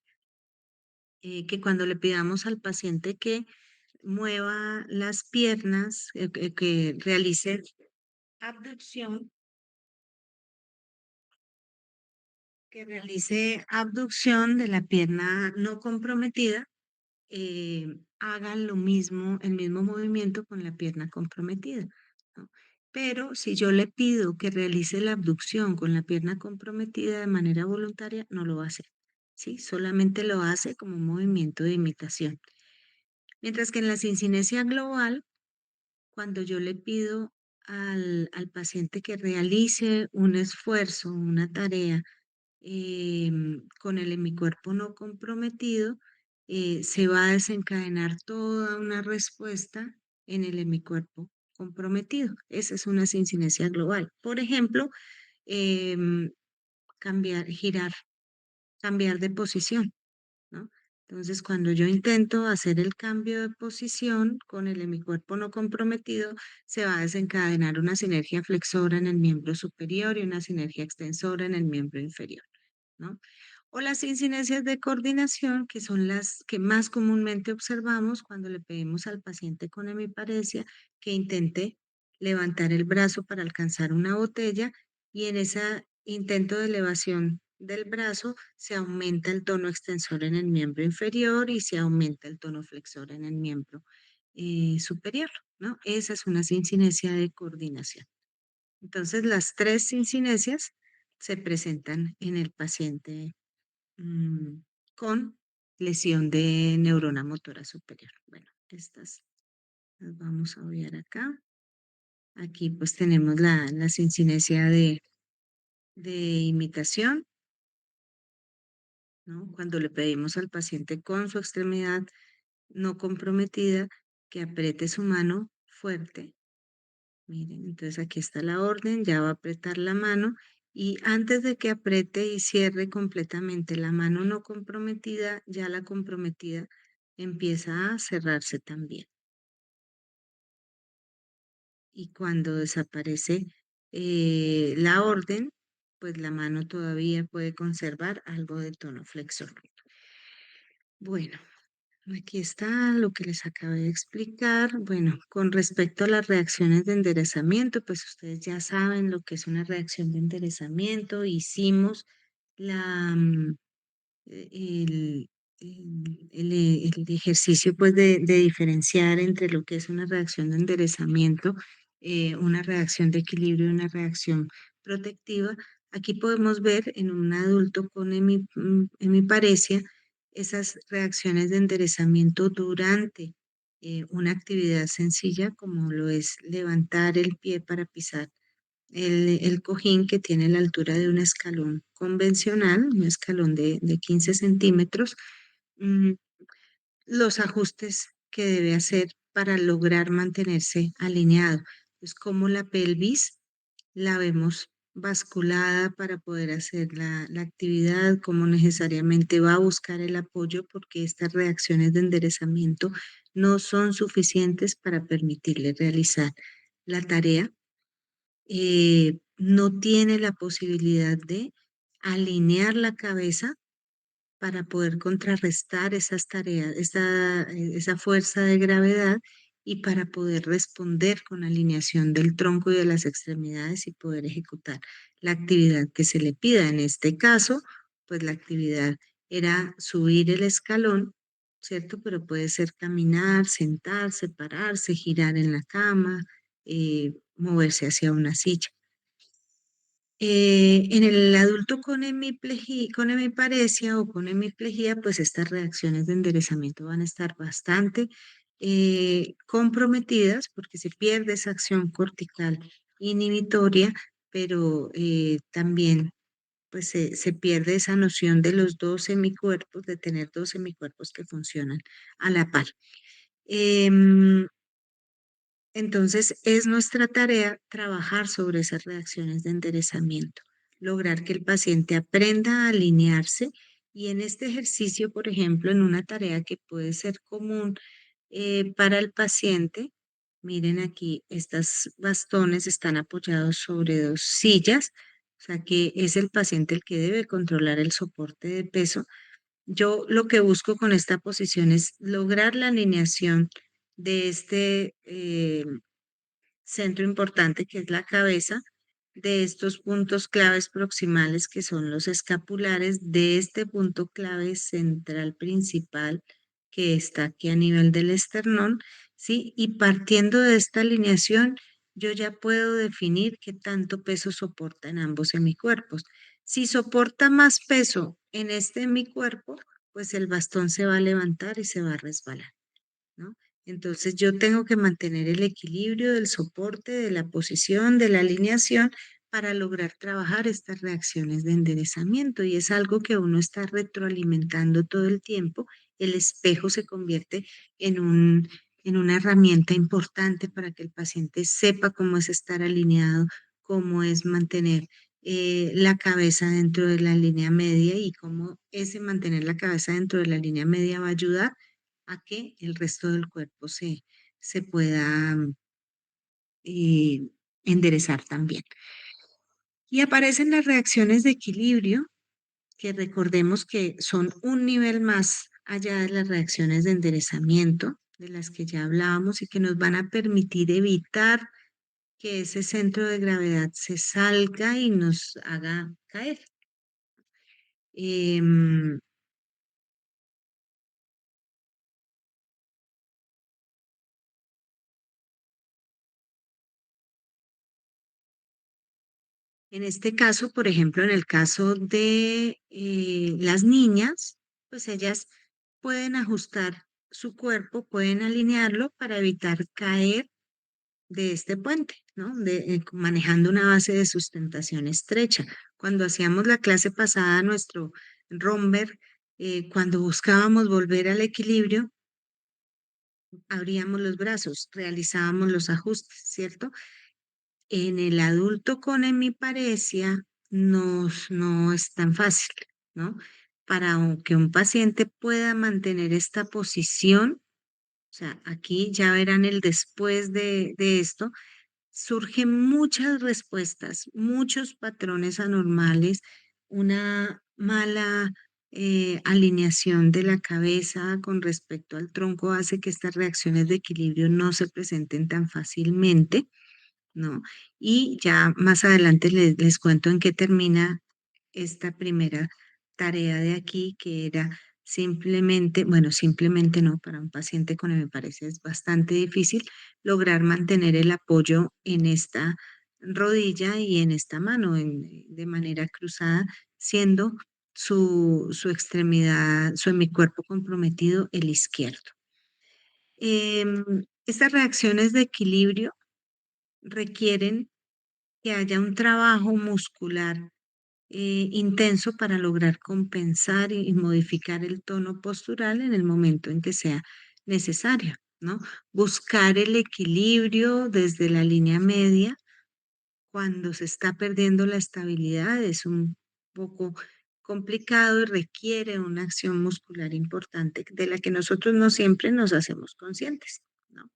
que cuando le pidamos al paciente que mueva las piernas, que realice abducción, de la pierna no comprometida, haga lo mismo, el mismo movimiento con la pierna comprometida, ¿no? Pero si yo le pido que realice la abducción con la pierna comprometida de manera voluntaria, no lo va a hacer, ¿sí? Solamente lo hace como un movimiento de imitación. Mientras que en la sincinesia global, cuando yo le pido al paciente que realice un esfuerzo, una tarea, con el hemicuerpo no comprometido, se va a desencadenar toda una respuesta en el hemicuerpo comprometido. Esa es una sincinesia global. Por ejemplo, em, girar, cambiar de posición, ¿no? Entonces, cuando yo intento hacer el cambio de posición con el hemicuerpo no comprometido, se va a desencadenar una sinergia flexora en el miembro superior y una sinergia extensora en el miembro inferior, ¿no? O las incidencias de coordinación, que son las que más comúnmente observamos cuando le pedimos al paciente con hemiparesia que intente levantar el brazo para alcanzar una botella y en ese intento de elevación del brazo se aumenta el tono extensor en el miembro inferior y se aumenta el tono flexor en el miembro superior, ¿no? Esa es una sincinesia de coordinación. Entonces, las tres sincinesias se presentan en el paciente mm, con lesión de neurona motora superior. Bueno, estas las vamos a ver acá. Aquí pues tenemos la sincinesia de imitación, ¿no? Cuando le pedimos al paciente con su extremidad no comprometida que apriete su mano fuerte. Miren, entonces aquí está la orden, ya va a apretar la mano y antes de que apriete y cierre completamente la mano no comprometida, ya la comprometida empieza a cerrarse también. Y cuando desaparece la orden, pues la mano todavía puede conservar algo de tono flexor. Bueno, aquí está lo que les acabé de explicar. Bueno, con respecto a las reacciones de enderezamiento, pues ustedes ya saben lo que es una reacción de enderezamiento. Hicimos la, el, el ejercicio pues de diferenciar entre lo que es una reacción de enderezamiento, una reacción de equilibrio y una reacción protectiva. Aquí podemos ver en un adulto con hemiparesia esas reacciones de enderezamiento durante una actividad sencilla como lo es levantar el pie para pisar el cojín, que tiene la altura de un escalón convencional, un escalón de 15 centímetros, mm, los ajustes que debe hacer para lograr mantenerse alineado. Es como la pelvis la vemos basculada para poder hacer la actividad, como necesariamente va a buscar el apoyo porque estas reacciones de enderezamiento no son suficientes para permitirle realizar la tarea. No tiene la posibilidad de alinear la cabeza para poder contrarrestar esas tareas, esa fuerza de gravedad y para poder responder con alineación del tronco y de las extremidades y poder ejecutar la actividad que se le pida. En este caso, pues la actividad era subir el escalón, ¿cierto? Pero puede ser caminar, sentarse, pararse, girar en la cama, moverse hacia una silla. En el adulto con hemiparesia o con hemiplegia, pues estas reacciones de enderezamiento van a estar bastante comprometidas porque se pierde esa acción cortical inhibitoria, pero también pues se pierde esa noción de los dos hemicuerpos, de tener dos hemicuerpos que funcionan a la par. Em, entonces, es nuestra tarea trabajar sobre esas reacciones de enderezamiento, lograr que el paciente aprenda a alinearse y en este ejercicio, por ejemplo, en una tarea que puede ser común para el paciente, miren aquí, estos bastones están apoyados sobre dos sillas, o sea que es el paciente el que debe controlar el soporte de peso Yo lo que busco con esta posición es lograr la alineación de este centro importante que es la cabeza, de estos puntos claves proximales que son los escapulares, de este punto clave central principal que está aquí a nivel del esternón, ¿sí? Y partiendo de esta alineación, yo ya puedo definir qué tanto peso soporta en ambos hemicuerpos. Si soporta más peso en este hemicuerpo, pues el bastón se va a levantar y se va a resbalar, ¿no? Entonces yo tengo que mantener el equilibrio del soporte, de la posición, de la alineación para lograr trabajar estas reacciones de enderezamiento y es algo que uno está retroalimentando todo el tiempo. El espejo se convierte en en una herramienta importante para que el paciente sepa cómo es estar alineado, cómo es mantener la cabeza dentro de la línea media y cómo ese mantener la cabeza dentro de la línea media va a ayudar a que el resto del cuerpo se pueda eh, enderezar también. Y aparecen las reacciones de equilibrio, que recordemos que son un nivel más allá de las reacciones de enderezamiento, de las que ya hablábamos y que nos van a permitir evitar que ese centro de gravedad se salga y nos haga caer. Em, En este caso, por ejemplo, en el caso de las niñas, pues ellas pueden ajustar su cuerpo, pueden alinearlo para evitar caer de este puente, ¿no? Manejando una base de sustentación estrecha. Cuando hacíamos la clase pasada, nuestro romper, cuando buscábamos volver al equilibrio, abríamos los brazos, realizábamos los ajustes, ¿cierto? En el adulto con hemiparesia no es tan fácil, ¿no? Que un paciente pueda mantener esta posición, o sea, aquí ya verán el después de esto, surgen muchas respuestas, muchos patrones anormales, una mala alineación de la cabeza con respecto al tronco hace que estas reacciones de equilibrio no se presenten tan fácilmente, ¿no? Y ya más adelante les cuento en qué termina esta primera tarea de aquí, que era simplemente, bueno, simplemente no, para un paciente con me parece es bastante difícil lograr mantener el apoyo en esta rodilla y en esta mano de manera cruzada, siendo su extremidad, su hemicuerpo comprometido, el izquierdo. Estas reacciones de equilibrio requieren que haya un trabajo muscular intenso para lograr compensar y modificar el tono postural en el momento en que sea necesario, ¿no? Buscar el equilibrio desde la línea media cuando se está perdiendo la estabilidad es un poco complicado y requiere una acción muscular importante de la que nosotros no siempre nos hacemos conscientes, ¿no?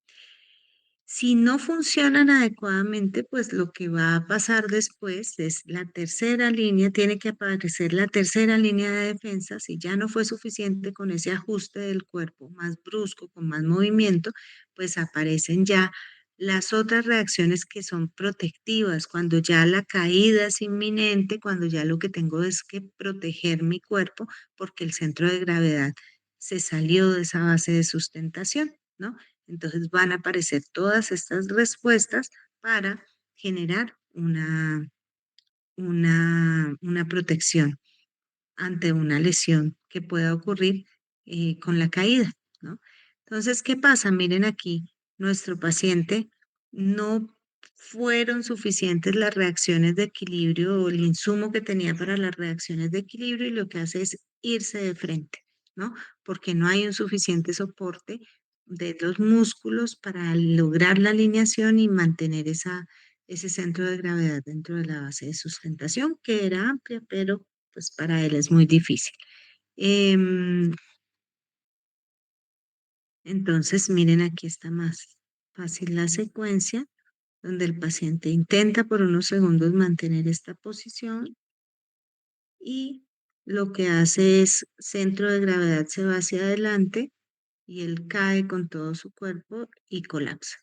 Si no funcionan adecuadamente, pues lo que va a pasar después es la tercera línea, tiene que aparecer la tercera línea de defensa. Si ya no fue suficiente con ese ajuste del cuerpo más brusco, con más movimiento, pues aparecen ya las otras reacciones que son protectivas, cuando ya la caída es inminente, cuando ya lo que tengo es que proteger mi cuerpo porque el centro de gravedad se salió de esa base de sustentación, ¿no? Entonces van a aparecer todas estas respuestas para generar una protección ante una lesión que pueda ocurrir con la caída, ¿no? Entonces, ¿qué pasa? Miren aquí, nuestro paciente no fueron suficientes las reacciones de equilibrio o el insumo que tenía para las reacciones de equilibrio y lo que hace es irse de frente, ¿no? Porque no hay un suficiente soporte de los músculos para lograr la alineación y mantener ese centro de gravedad dentro de la base de sustentación, que era amplia, pero pues para él es muy difícil. Em, entonces, miren, aquí está más fácil la secuencia, donde el paciente intenta por unos segundos mantener esta posición y lo que hace es centro de gravedad se va hacia adelante y él cae con todo su cuerpo y colapsa,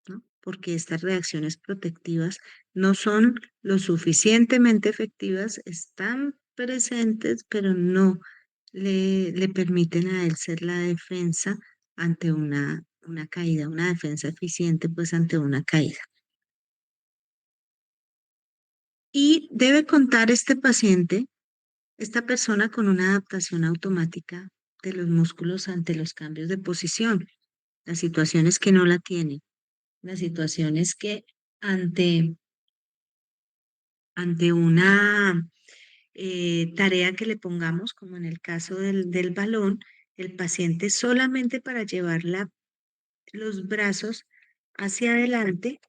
¿no? Porque estas reacciones protectivas no son lo suficientemente efectivas, están presentes, pero no le permiten a él ser la defensa ante una caída, una defensa eficiente pues ante una caída. Y debe contar este paciente, esta persona, con una adaptación automática de los músculos ante los cambios de posición, las situaciones que no la tienen, las situaciones que ante, ante una tarea que le pongamos, como en el caso del balón, el paciente solamente para llevar los brazos hacia adelante.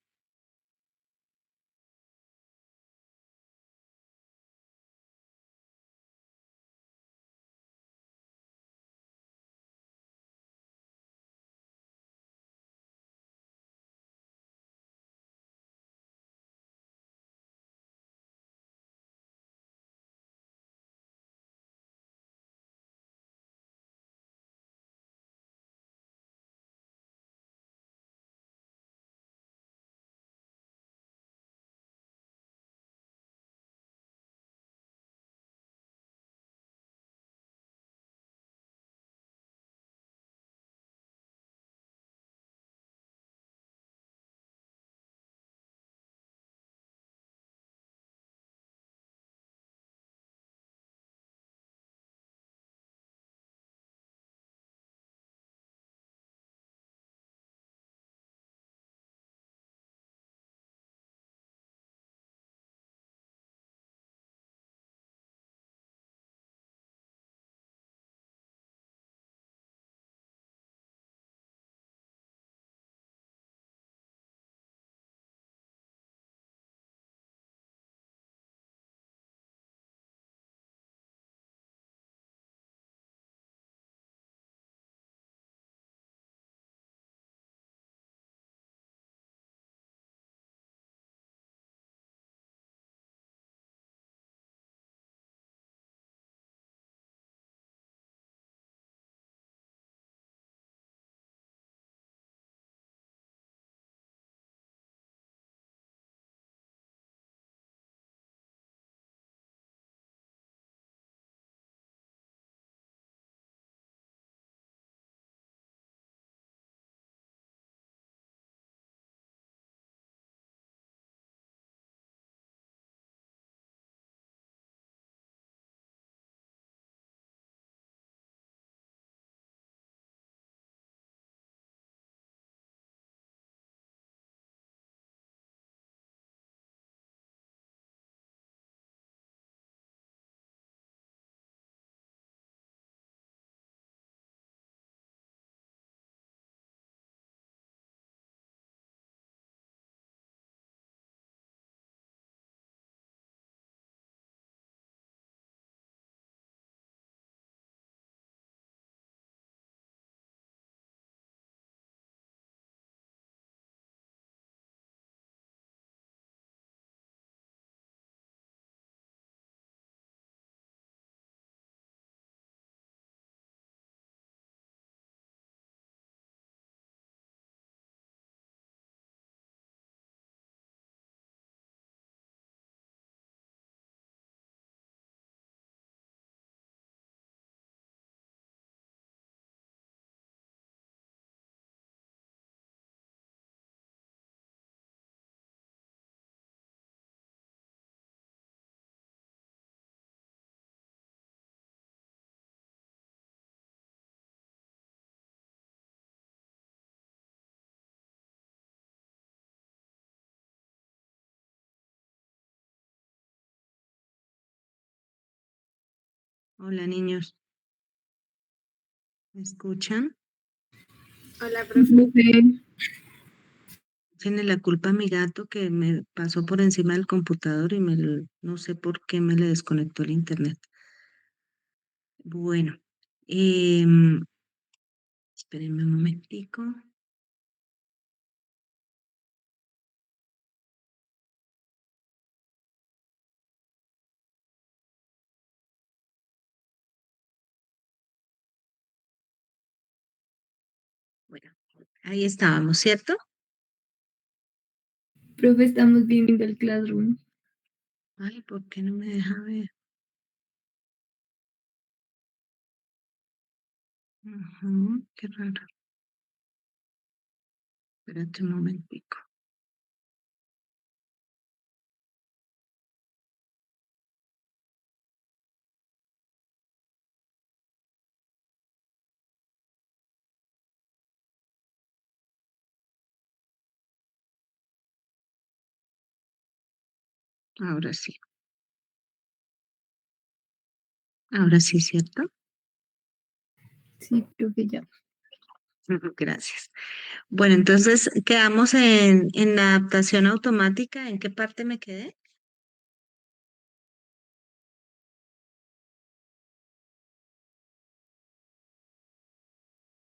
Hola niños, ¿me escuchan? Hola, profe. Profe, Tiene la culpa a mi gato que me pasó por encima del computador y no sé por qué me le desconectó el internet. Bueno, em, espérenme un momentico. Ahí estábamos, ¿cierto? Profe, estamos viendo el Classroom. Ay, ¿por qué no me deja ver? Ujú, qué raro. Espérate un momentico. Ahora sí. Ahora sí, ¿cierto? Sí, profe, ya. Ujú, gracias. Bueno, entonces quedamos en la adaptación automática. ¿En qué parte me quedé?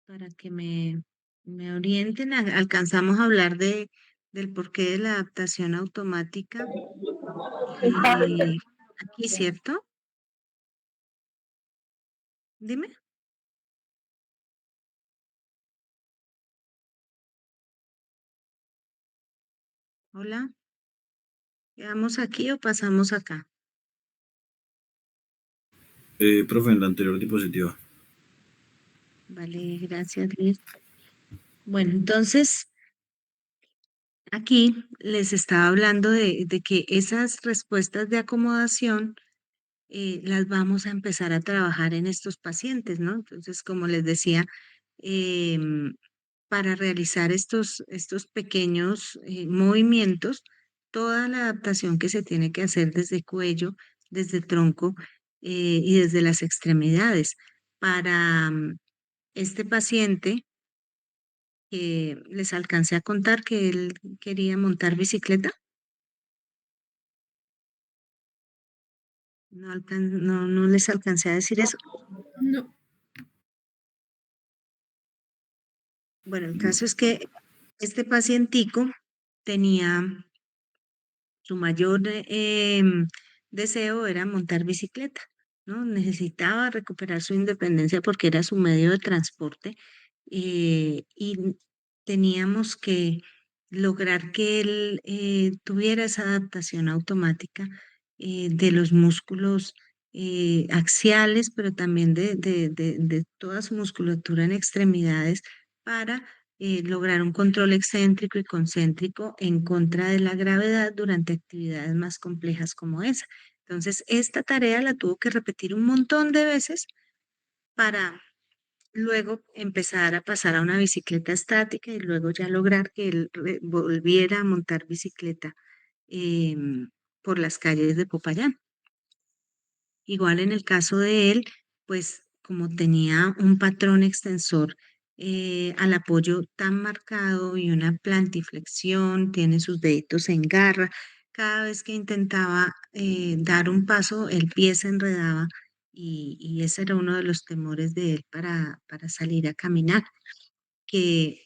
Para que me orienten. Alcanzamos a hablar del porqué de la adaptación automática. Eh, aquí, ¿cierto? Dime. Hola. ¿Quedamos aquí o pasamos acá? Profe, en la anterior diapositiva. Vale, gracias, Liz. Bueno, entonces aquí les estaba hablando de que esas respuestas de acomodación las vamos a empezar a trabajar en estos pacientes, ¿no? Entonces, como les decía, em, para realizar estos pequeños movimientos, toda la adaptación que se tiene que hacer desde cuello, desde tronco y desde las extremidades. Para este paciente, les alcancé a contar que él quería montar bicicleta. No les alcancé a decir eso. No. Bueno, el caso es que este pacientico tenía su mayor deseo era montar bicicleta, ¿no? Necesitaba recuperar su independencia porque era su medio de transporte y teníamos que lograr que él tuviera esa adaptación automática de los músculos axiales, pero también de toda su musculatura en extremidades para lograr un control excéntrico y concéntrico en contra de la gravedad durante actividades más complejas como esa. Entonces, esta tarea la tuvo que repetir un montón de veces para luego empezar a pasar a una bicicleta estática y luego ya lograr que él volviera a montar bicicleta por las calles de Popayán. Igual en el caso de él, pues como tenía un patrón extensor al apoyo tan marcado y una plantiflexión, tiene sus deditos en garra, cada vez que intentaba dar un paso, el pie se enredaba y ese era uno de los temores de él para salir a caminar, que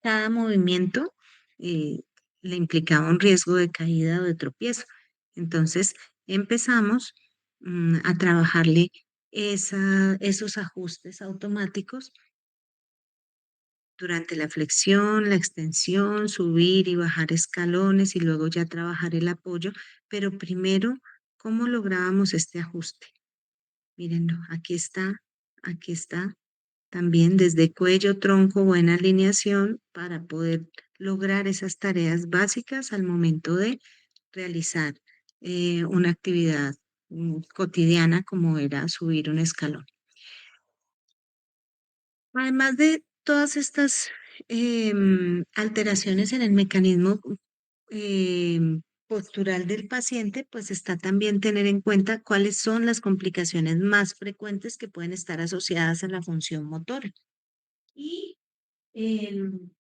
cada movimiento eh, le implicaba un riesgo de caída o de tropiezo. Entonces empezamos a trabajarle esos ajustes automáticos durante la flexión, la extensión, subir y bajar escalones y luego ya trabajar el apoyo. Pero primero, ¿cómo lográbamos este ajuste? Mírenlo, aquí está. También desde cuello, tronco, buena alineación para poder lograr esas tareas básicas al momento de realizar una actividad cotidiana como era subir un escalón. Además de todas estas alteraciones en el mecanismo postural del paciente, pues está también tener en cuenta cuáles son las complicaciones más frecuentes que pueden estar asociadas a la función motora. Y em,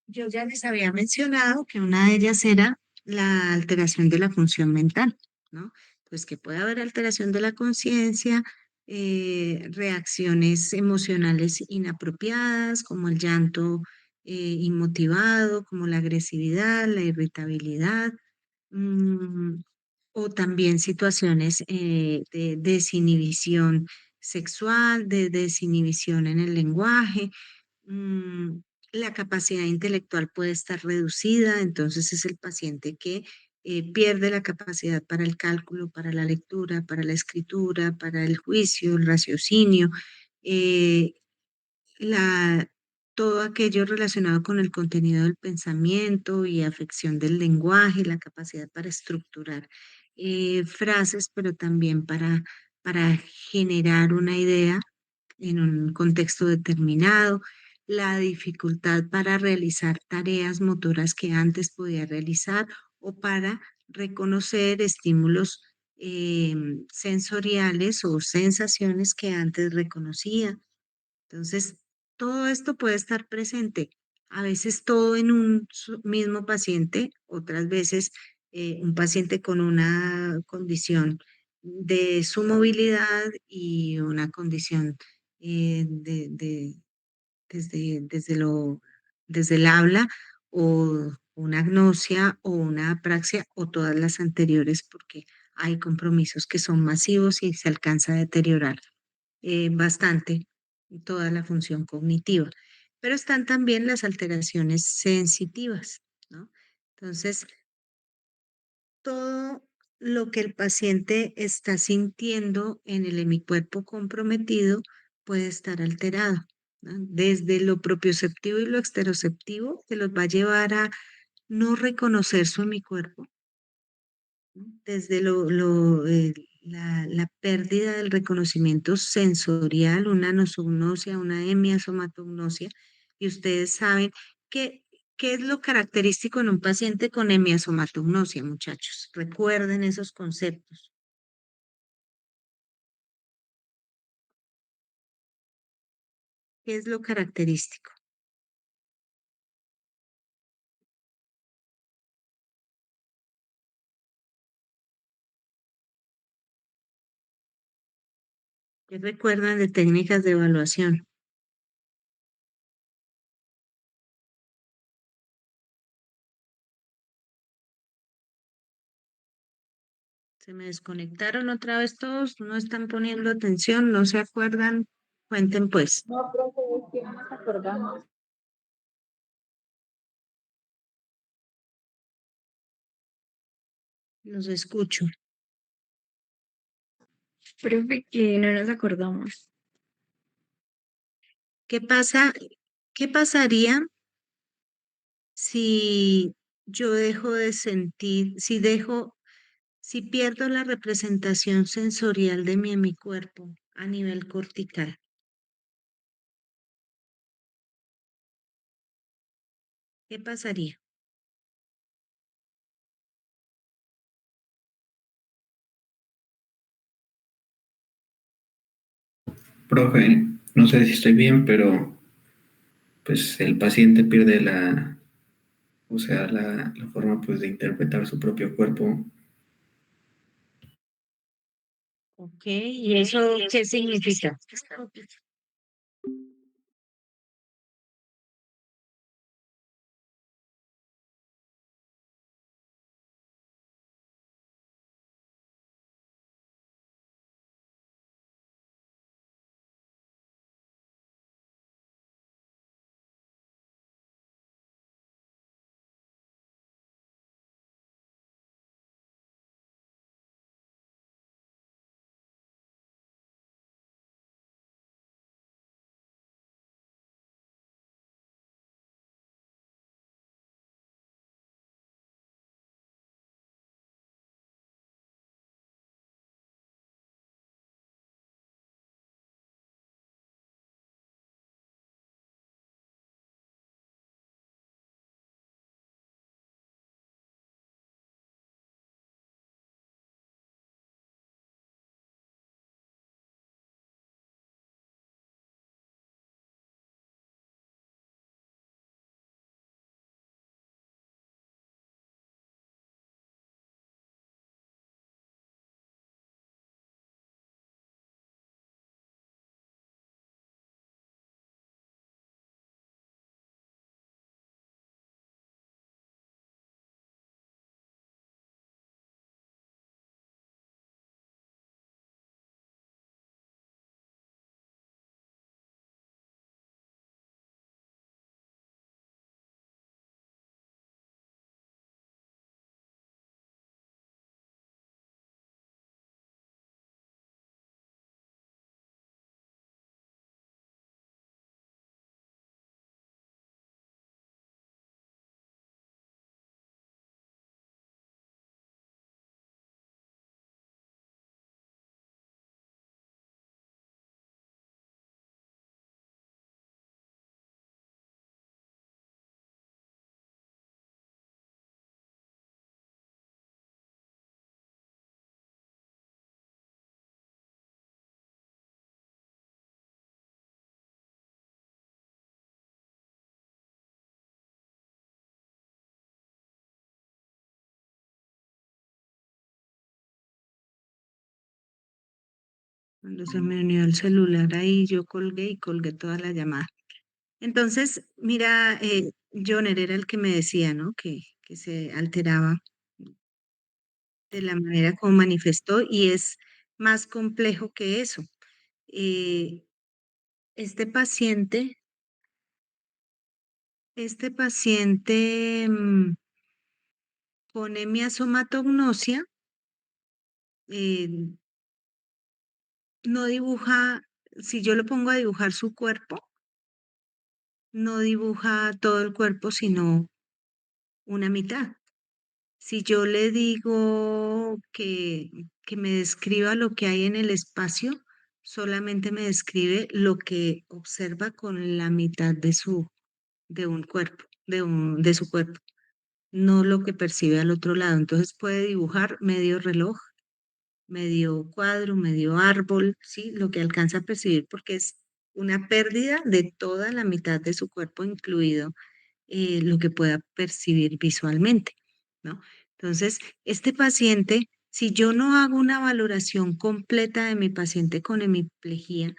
yo ya les había mencionado que una de ellas era la alteración de la función mental, ¿no? Pues que puede haber alteración de la conciencia, reacciones emocionales inapropiadas, como el llanto inmotivado, como la agresividad, la irritabilidad, mm, o también situaciones de desinhibición sexual, de desinhibición en el lenguaje. la capacidad intelectual puede estar reducida, entonces es el paciente que pierde la capacidad para el cálculo, para la lectura, para la escritura, para el juicio, el raciocinio, eh, la, todo aquello relacionado con el contenido del pensamiento y afección del lenguaje, la capacidad para estructurar frases, pero también para generar una idea en un contexto determinado, la dificultad para realizar tareas motoras que antes podía realizar o para reconocer estímulos sensoriales o sensaciones que antes reconocía. Entonces, todo esto puede estar presente, a veces todo en un mismo paciente, otras veces un paciente con una condición de su movilidad y una condición desde el habla o una agnosia o una apraxia o todas las anteriores porque hay compromisos que son masivos y se alcanza a deteriorar bastante toda la función cognitiva. Pero están también las alteraciones sensitivas, ¿no? Entonces, todo lo que el paciente está sintiendo en el hemicuerpo comprometido puede estar alterado, ¿no? Desde lo propioceptivo y lo exteroceptivo, que los va a llevar a no reconocer su hemicuerpo, ¿no? Desde la pérdida del reconocimiento sensorial, una nosognosia, una hemiasomatognosia, y ustedes saben que, qué es lo característico en un paciente con hemiasomatognosia, muchachos. Recuerden esos conceptos. ¿Qué es lo característico? ¿Qué recuerdan de técnicas de evaluación? ¿Se me desconectaron otra vez todos? ¿No están poniendo atención? ¿No se acuerdan? Cuenten pues. No, profe, es que no nos acordamos. Los escucho. Profe, que no nos acordamos. ¿Qué pasa? ¿Qué pasaría si yo dejo de sentir, si pierdo la representación sensorial de mi cuerpo a nivel cortical? ¿Qué pasaría? Profe, no sé si estoy bien, pero pues el paciente pierde o sea, la forma pues de interpretar su propio cuerpo. Ok, ¿y eso qué significa? Cuando se me unió el celular ahí, yo colgué y colgué toda la llamada. Entonces, mira, Joner era el que me decía, ¿no? Que se alteraba de la manera como manifestó y es más complejo que eso. Eh, este paciente, con hemiasomatognósia, eh, no dibuja, si yo lo pongo a dibujar su cuerpo, no dibuja todo el cuerpo, sino una mitad. Si yo le digo que me describa lo que hay en el espacio, solamente me describe lo que observa con la mitad de un cuerpo, de su cuerpo, no lo que percibe al otro lado. Entonces puede dibujar medio reloj, medio cuadro, medio árbol, ¿sí? Lo que alcanza a percibir porque es una pérdida de toda la mitad de su cuerpo, incluido lo que pueda percibir visualmente, ¿no? Entonces, este paciente, si yo no hago una valoración completa de mi paciente con hemiplegia,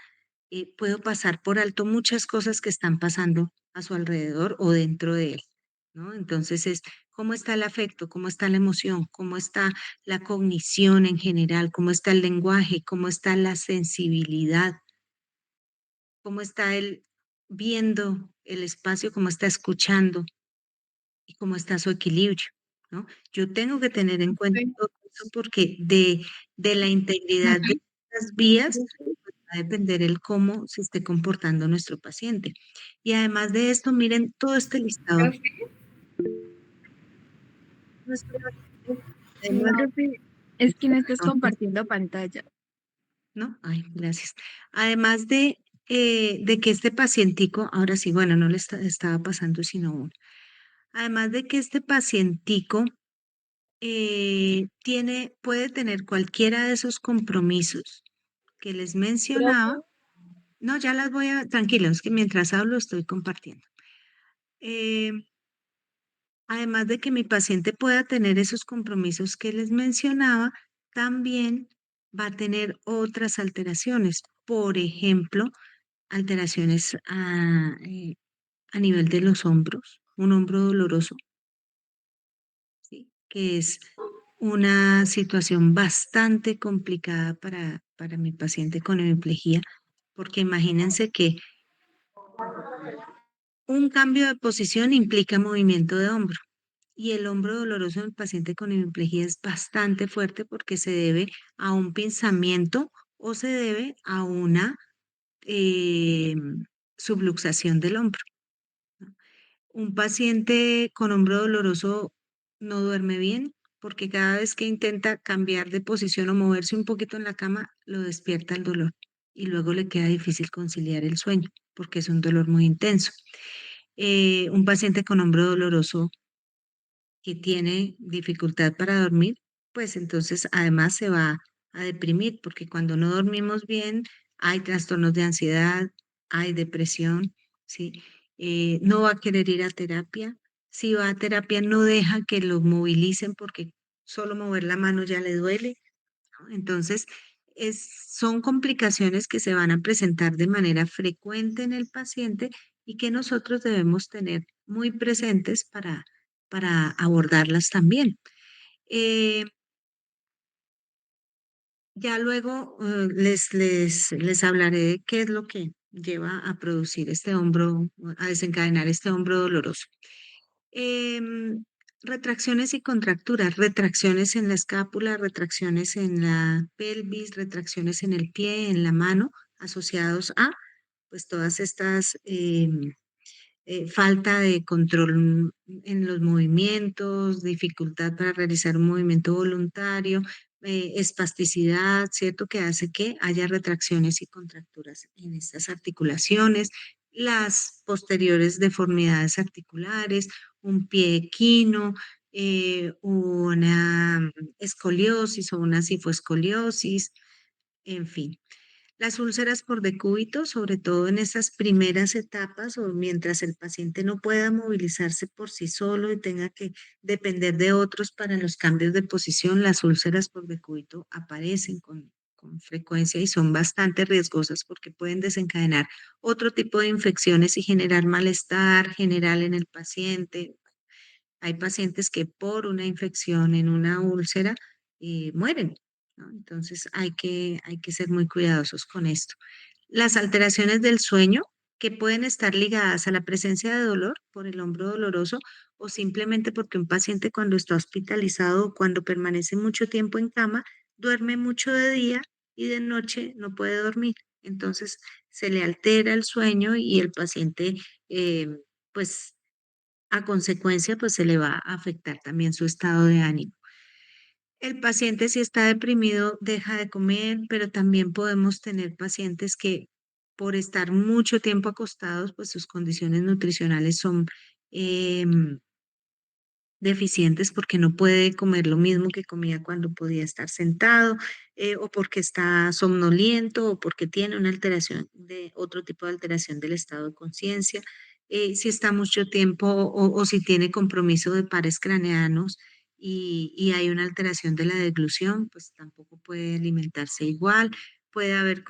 puedo pasar por alto muchas cosas que están pasando a su alrededor o dentro de él, ¿no? Entonces es cómo está el afecto, cómo está la emoción, cómo está la cognición en general, cómo está el lenguaje, cómo está la sensibilidad, cómo está él viendo el espacio, cómo está escuchando y cómo está su equilibrio, ¿no? Yo tengo que tener en cuenta Ok. todo eso porque de la integridad de las vías va a depender el cómo se esté comportando nuestro paciente. Y además de esto, miren todo este listado. Nuestro paciente, además, Profe, es que no estás perdón, compartiendo pantalla. ¿no? Ay, gracias. Además de que este pacientico, ahora sí, bueno, no le estaba pasando sino uno. Además de que este pacientico puede tener cualquiera de esos compromisos que les mencionaba. No, ya las voy a, tranquilos, que mientras hablo estoy compartiendo. Eh, Además de que mi paciente pueda tener esos compromisos que les mencionaba, también va a tener otras alteraciones. Por ejemplo, alteraciones a nivel de los hombros, un hombro doloroso, ¿sí? Que es una situación bastante complicada para mi paciente con hemiplegia, porque imagínense que un cambio de posición implica movimiento de hombro y el hombro doloroso en el paciente con hemiplegia es bastante fuerte porque se debe a un pinzamiento o se debe a una eh, subluxación del hombro, ¿no? Un paciente con hombro doloroso no duerme bien porque cada vez que intenta cambiar de posición o moverse un poquito en la cama, lo despierta el dolor y luego le queda difícil conciliar el sueño porque es un dolor muy intenso. Un paciente con hombro doloroso que tiene dificultad para dormir, pues entonces además se va a deprimir porque cuando no dormimos bien hay trastornos de ansiedad, hay depresión, ¿sí? No va a querer ir a terapia. Si va a terapia no deja que lo movilicen porque solo mover la mano ya le duele, ¿no? Entonces, son complicaciones que se van a presentar de manera frecuente en el paciente y que nosotros debemos tener muy presentes para abordarlas también. Eh, ya luego les hablaré de qué es lo que lleva a producir este hombro, a desencadenar este hombro doloroso. Em, Retracciones y contracturas, retracciones en la escápula, retracciones en la pelvis, retracciones en el pie, en la mano, asociados a pues todas estas falta de control en los movimientos, dificultad para realizar un movimiento voluntario, espasticidad, ¿cierto? Que hace que haya retracciones y contracturas en estas articulaciones, las posteriores deformidades articulares, un pie equino, una escoliosis o una cifoescoliosis, en fin. Las úlceras por decúbito, sobre todo en esas primeras etapas o mientras el paciente no pueda movilizarse por sí solo y tenga que depender de otros para los cambios de posición, las úlceras por decúbito aparecen con frecuencia y son bastante riesgosas porque pueden desencadenar otro tipo de infecciones y generar malestar general en el paciente. Hay pacientes que por una infección en una úlcera mueren, ¿no? Entonces hay que ser muy cuidadosos con esto. Las alteraciones del sueño que pueden estar ligadas a la presencia de dolor por el hombro doloroso o simplemente porque un paciente cuando está hospitalizado o cuando permanece mucho tiempo en cama, duerme mucho de día y de noche no puede dormir. Entonces se le altera el sueño y el paciente, eh, pues a consecuencia, pues se le va a afectar también su estado de ánimo. El paciente si está deprimido deja de comer, pero también podemos tener pacientes que por estar mucho tiempo acostados, pues sus condiciones nutricionales son em, deficientes porque no puede comer lo mismo que comía cuando podía estar sentado, o porque está somnoliento, o porque tiene una alteración de otro tipo de alteración del estado de conciencia. Si está mucho tiempo o si tiene compromiso de pares craneanos y hay una alteración de la deglución, pues tampoco puede alimentarse igual. Puede haber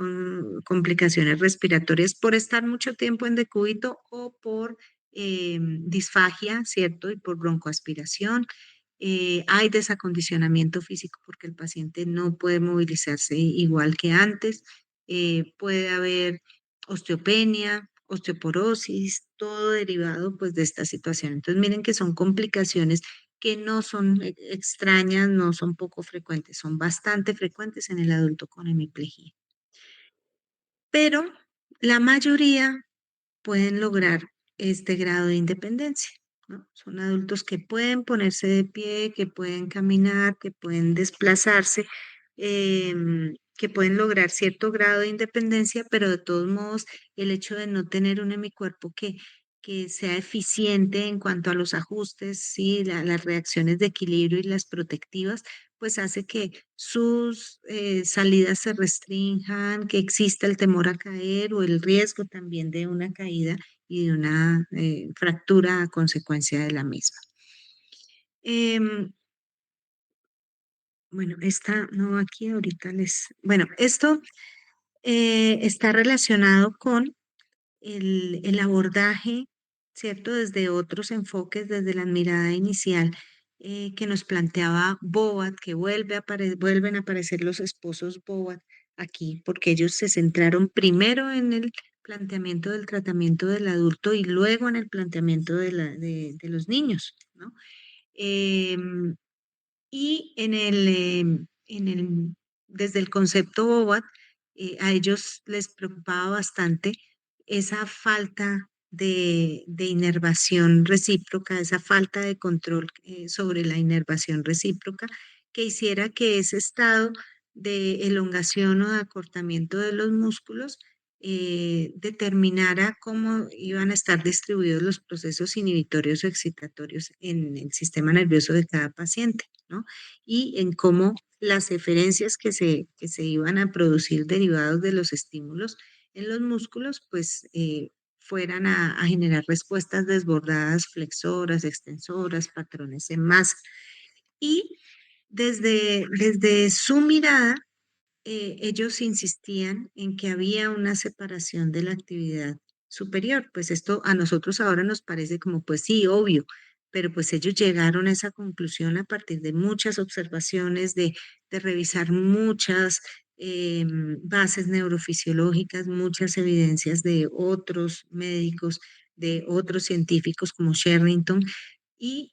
complicaciones respiratorias por estar mucho tiempo en decúbito o por disfagia, ¿cierto? Y por broncoaspiración. Hay desacondicionamiento físico porque el paciente no puede movilizarse igual que antes. Puede haber osteopenia, osteoporosis, todo derivado pues de esta situación. Entonces miren que son complicaciones que no son extrañas, no son poco frecuentes, son bastante frecuentes en el adulto con hemiplegia. Pero la mayoría pueden lograr este grado de independencia, ¿no? Son adultos que pueden ponerse de pie, que pueden caminar, que pueden desplazarse, que pueden lograr cierto grado de independencia, pero de todos modos el hecho de no tener un hemicuerpo que sea eficiente en cuanto a los ajustes, sí, las reacciones de equilibrio y las protectivas, pues hace que sus salidas se restrinjan, que exista el temor a caer o el riesgo también de una caída y de una fractura a consecuencia de la misma. Em, bueno, esta no aquí ahorita Bueno, esto está relacionado con el abordaje, ¿cierto? Desde otros enfoques, desde la mirada inicial que nos planteaba Boat, que vuelven a aparecer los esposos Boat aquí, porque ellos se centraron primero en el planteamiento del tratamiento del adulto y luego en el planteamiento de los niños, ¿no? Em, y desde el concepto BOBAT, a ellos les preocupaba bastante esa falta de inervación recíproca, esa falta de control sobre la inervación recíproca, que hiciera que ese estado de elongación o de acortamiento de los músculos determinara cómo iban a estar distribuidos los procesos inhibitorios o excitatorios en el sistema nervioso de cada paciente, ¿no? Y en cómo las eferencias que se iban a producir derivados de los estímulos en los músculos, pues fueran a generar respuestas desbordadas, flexoras, extensoras, patrones en masa. Y desde su mirada, ellos insistían en que había una separación de la actividad superior. Pues esto a nosotros ahora nos parece como, pues sí, obvio, pero pues ellos llegaron a esa conclusión a partir de muchas observaciones, de revisar muchas bases neurofisiológicas, muchas evidencias de otros médicos, de otros científicos como Sherrington, y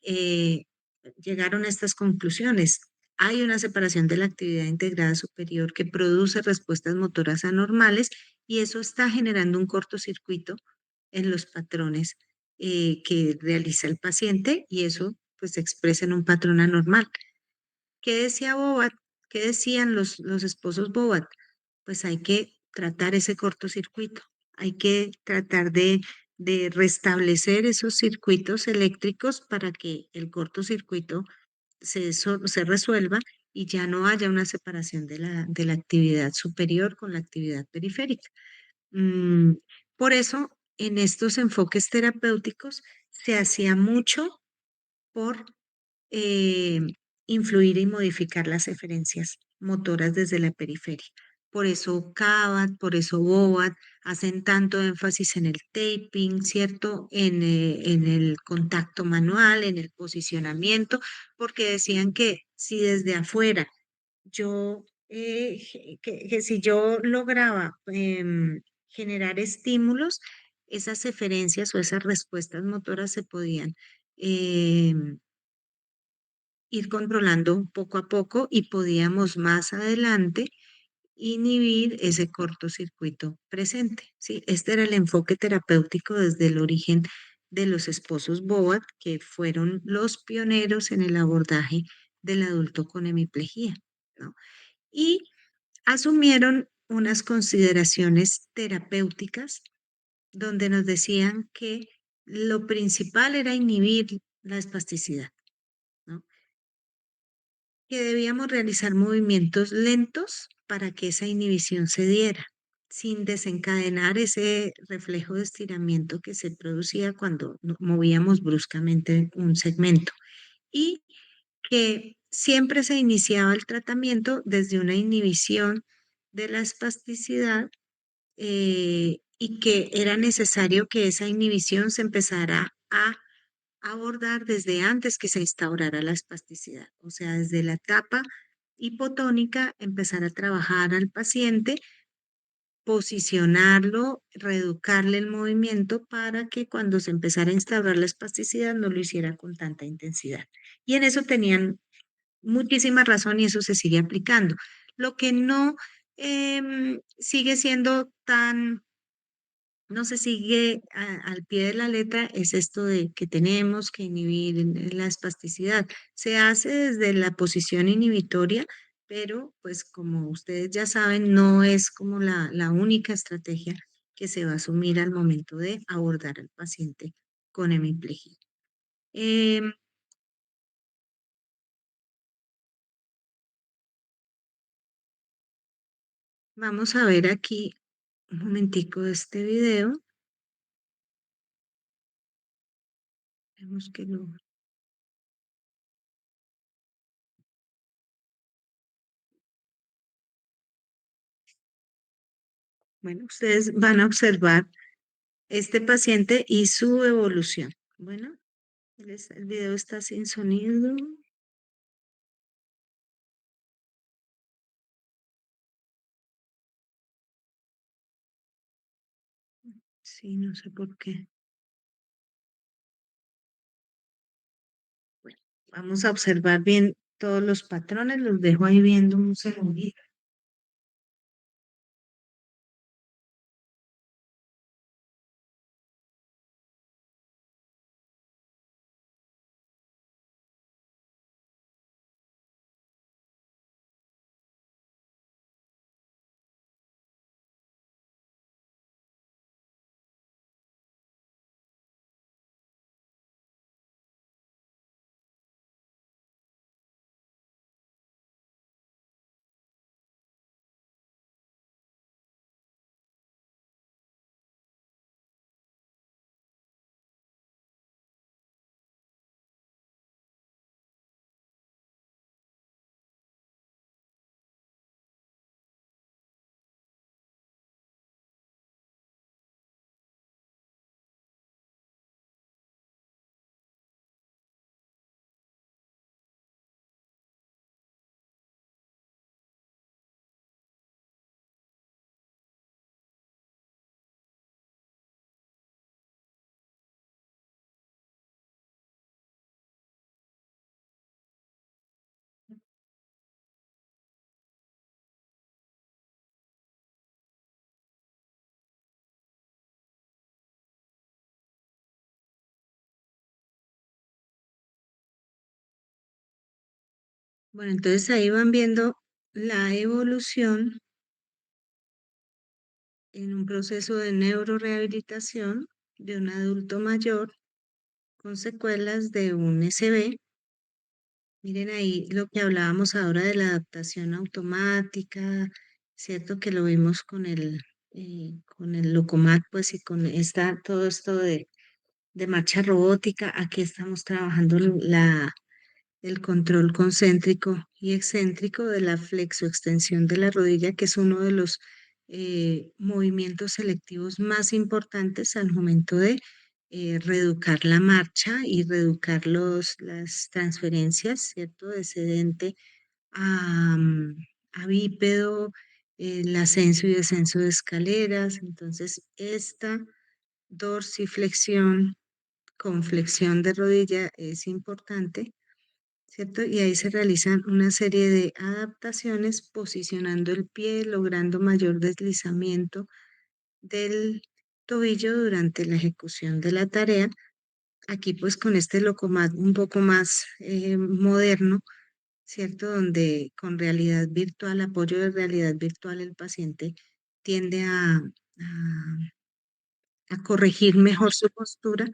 llegaron a estas conclusiones. Hay una separación de la actividad integrada superior que produce respuestas motoras anormales y eso está generando un cortocircuito en los patrones que realiza el paciente y eso pues se expresa en un patrón anormal. ¿Qué decía Bobat? ¿Qué decían los esposos Bobat? Pues hay que tratar ese cortocircuito, hay que tratar de restablecer esos circuitos eléctricos para que el cortocircuito se resuelva y ya no haya una separación de la actividad superior con la actividad periférica. Mm, por eso, en estos enfoques terapéuticos se hacía mucho por eh, influir y modificar las eferencias motoras desde la periferia. por eso CABAT, por eso BOAT hacen tanto énfasis en el taping, ¿cierto? En el contacto manual, en el posicionamiento, porque decían que si desde afuera que si yo lograba generar estímulos, esas eferencias o esas respuestas motoras se podían em, ir controlando poco a poco y podíamos más adelante inhibir ese cortocircuito presente, ¿sí? Este era el enfoque terapéutico desde el origen de los esposos Boat, que fueron los pioneros en el abordaje del adulto con hemiplegia, ¿no? Y asumieron unas consideraciones terapéuticas donde nos decían que lo principal era inhibir la espasticidad, ¿no? Que debíamos realizar movimientos lentos para que esa inhibición se diera, sin desencadenar ese reflejo de estiramiento que se producía cuando movíamos bruscamente un segmento. Y que siempre se iniciaba el tratamiento desde una inhibición de la espasticidad y que era necesario que esa inhibición se empezara a abordar desde antes que se instaurara la espasticidad, o sea, desde la etapa hipotónica, empezar a trabajar al paciente, posicionarlo, reeducarle el movimiento para que cuando se empezara a instaurar la espasticidad no lo hiciera con tanta intensidad. Y en eso tenían muchísima razón y eso se sigue aplicando. Lo que no sigue siendo tan no se sigue al pie de la letra es esto de que tenemos que inhibir la espasticidad. Se hace desde la posición inhibitoria, pero pues como ustedes ya saben, no es como la única estrategia que se va a asumir al momento de abordar al paciente con hemiplegia. Em, Vamos a ver aquí un momentico de este video. Vemos que bueno, ustedes van a observar este paciente y su evolución. Bueno, el video está sin sonido. Sí, no sé por qué. Bueno, vamos a observar bien todos los patrones. Los dejo ahí viendo un segundito. Bueno, entonces ahí van viendo la evolución en un proceso de neurorehabilitación de un adulto mayor con secuelas de un SB. Miren ahí lo que hablábamos ahora de la adaptación automática, cierto que lo vimos con el Locomat, pues y con todo esto de marcha robótica. Aquí estamos trabajando el control concéntrico y excéntrico de la flexoextensión de la rodilla, que es uno de los movimientos selectivos más importantes al momento de reeducar la marcha y reeducar las transferencias, ¿cierto? De sedente a bípedo, el ascenso y descenso de escaleras. Entonces, esta dorsiflexión con flexión de rodilla es importante, ¿cierto? Y ahí se realizan una serie de adaptaciones posicionando el pie, logrando mayor deslizamiento del tobillo durante la ejecución de la tarea. Aquí pues con este Locomat un poco más moderno, ¿cierto? Donde con realidad virtual, apoyo de realidad virtual, el paciente tiende a corregir mejor su postura.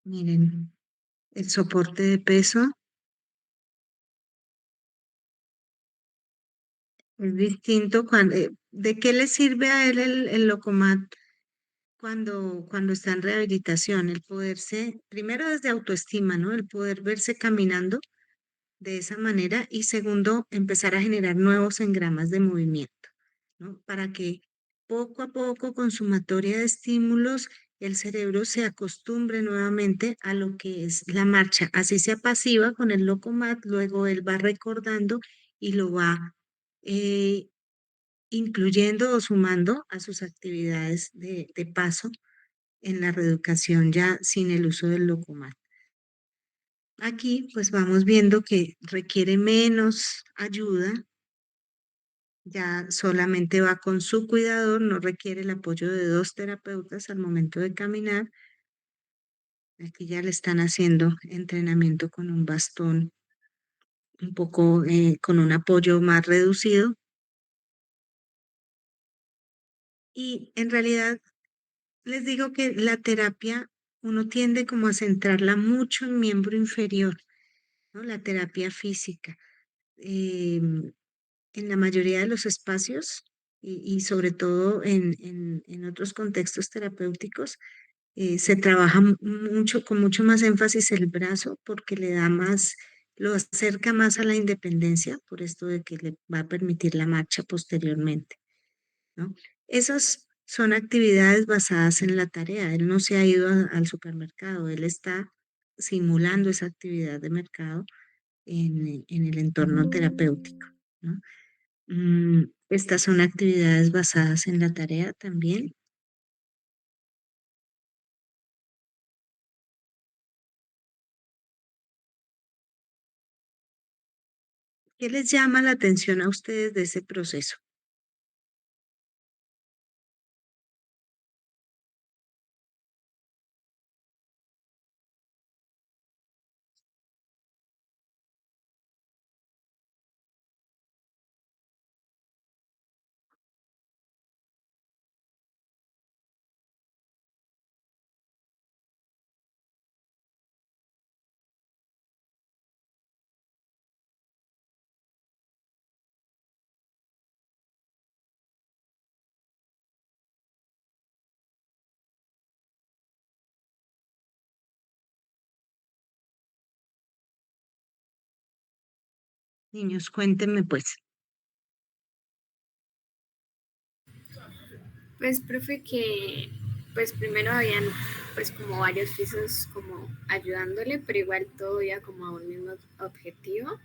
Miren, el soporte de peso es distinto. ¿De qué le sirve a él el Locomat cuando está en rehabilitación? El poderse, primero desde autoestima, ¿no? El poder verse caminando de esa manera y segundo, empezar a generar nuevos engramas de movimiento, ¿no? Para que poco a poco, con sumatoria de estímulos, el cerebro se acostumbre nuevamente a lo que es la marcha, así sea pasiva con el Locomat, luego él va recordando y lo va eh, incluyendo o sumando a sus actividades de paso en la reeducación ya sin el uso del Locomat. Aquí pues vamos viendo que requiere menos ayuda, ya solamente va con su cuidador, no requiere el apoyo de dos terapeutas al momento de caminar. Aquí ya le están haciendo entrenamiento con un bastón, un poco con un apoyo más reducido. Y en realidad les digo que la terapia uno tiende como a centrarla mucho en miembro inferior, ¿no? La terapia física. em, en la mayoría de los espacios y sobre todo en otros contextos terapéuticos, se trabaja mucho, con mucho más énfasis el brazo porque le da más, lo acerca más a la independencia, por esto de que le va a permitir la marcha posteriormente, ¿no? Esas son actividades basadas en la tarea. Él no se ha ido al supermercado, él está simulando esa actividad de mercado en el entorno terapéutico, ¿no? Estas son actividades basadas en la tarea también. ¿Qué les llama la atención a ustedes de ese proceso? Niños, cuéntenme pues. Pues, profe, que pues primero habían pues como varios pisos como ayudándole, pero igual todo iba como a un mismo objetivo.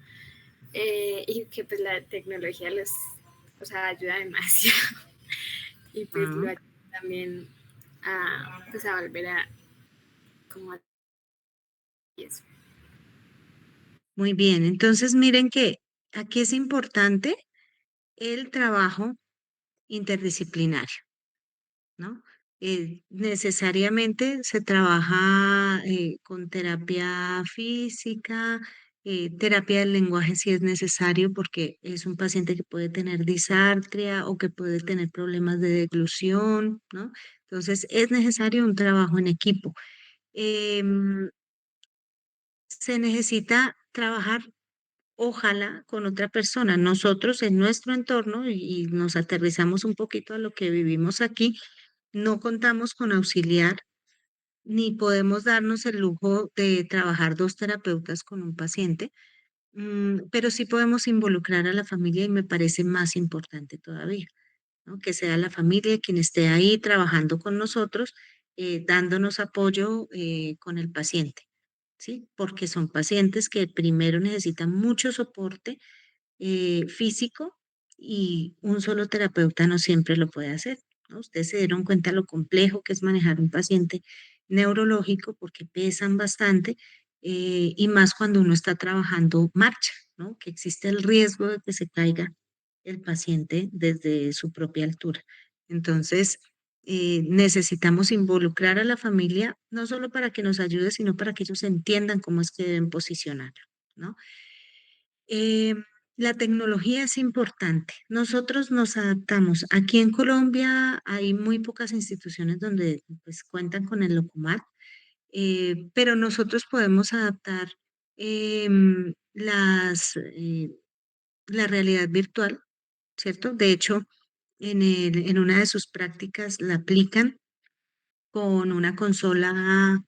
Y que pues la tecnología los, o sea, ayuda demasiado y pues lo Ah, ayuda también a pues a volver a como a eso. muy bien, entonces miren que aquí es importante el trabajo interdisciplinario, ¿no? Necesariamente se trabaja con terapia física, terapia del lenguaje si es necesario, porque es un paciente que puede tener disartria o que puede tener problemas de deglución, ¿no? Entonces es necesario un trabajo en equipo. Em, Se necesita trabajar, ojalá, con otra persona. Nosotros en nuestro entorno, y nos aterrizamos un poquito a lo que vivimos aquí, no contamos con auxiliar ni podemos darnos el lujo de trabajar dos terapeutas con un paciente, pero sí podemos involucrar a la familia y me parece más importante todavía, ¿no? Que sea la familia quien esté ahí trabajando con nosotros, dándonos apoyo con el paciente, ¿sí? Porque son pacientes que primero necesitan mucho soporte físico y un solo terapeuta no siempre lo puede hacer, ¿no? Ustedes se dieron cuenta lo complejo que es manejar un paciente neurológico porque pesan bastante y más cuando uno está trabajando marcha, ¿no? Que existe el riesgo de que se caiga el paciente desde su propia altura. Entonces, necesitamos involucrar a la familia, no solo para que nos ayude, sino para que ellos entiendan cómo es que deben posicionar, ¿no? Eh, la tecnología es importante. Nosotros nos adaptamos. Aquí en Colombia hay muy pocas instituciones donde pues, cuentan con el Locomat, pero nosotros podemos adaptar la realidad virtual, ¿cierto? De hecho, en una de sus prácticas la aplican con una consola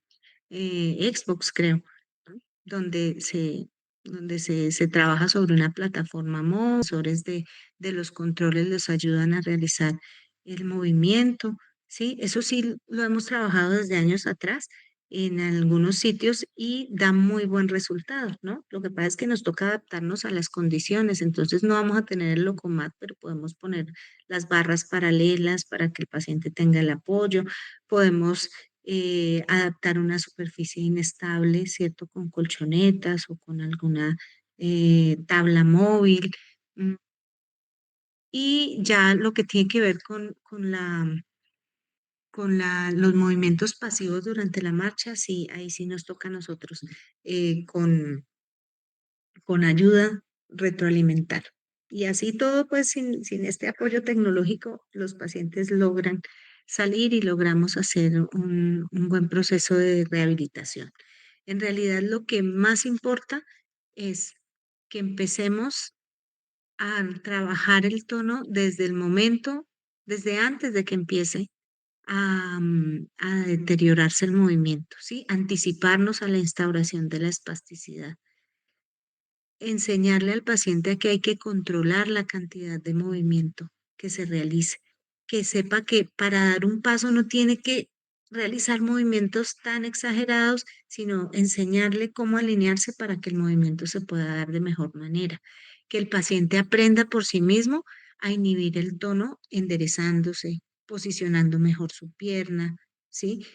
Xbox, creo, ¿no? Donde se trabaja sobre una plataforma móvil, sensores de los controles los ayudan a realizar el movimiento, ¿sí? Eso sí lo hemos trabajado desde años atrás en algunos sitios y da muy buen resultado, ¿no? Lo que pasa es que nos toca adaptarnos a las condiciones, entonces no vamos a tener el Locomat, pero podemos poner las barras paralelas para que el paciente tenga el apoyo, podemos adaptar una superficie inestable, ¿cierto? Con colchonetas o con alguna tabla móvil. mm, Y ya lo que tiene que ver los movimientos pasivos durante la marcha, sí, ahí sí nos toca a nosotros con ayuda retroalimentar. Y así todo, pues sin este apoyo tecnológico, los pacientes logran salir y logramos hacer un buen proceso de rehabilitación. En realidad, lo que más importa es que empecemos a trabajar el tono desde el momento, desde antes de que empiece a deteriorarse el movimiento, ¿sí? Anticiparnos a la instauración de la espasticidad, enseñarle al paciente que hay que controlar la cantidad de movimiento que se realice, que sepa que para dar un paso no tiene que realizar movimientos tan exagerados, sino enseñarle cómo alinearse para que el movimiento se pueda dar de mejor manera, que el paciente aprenda por sí mismo a inhibir el tono enderezándose, posicionando mejor su pierna, ¿sí?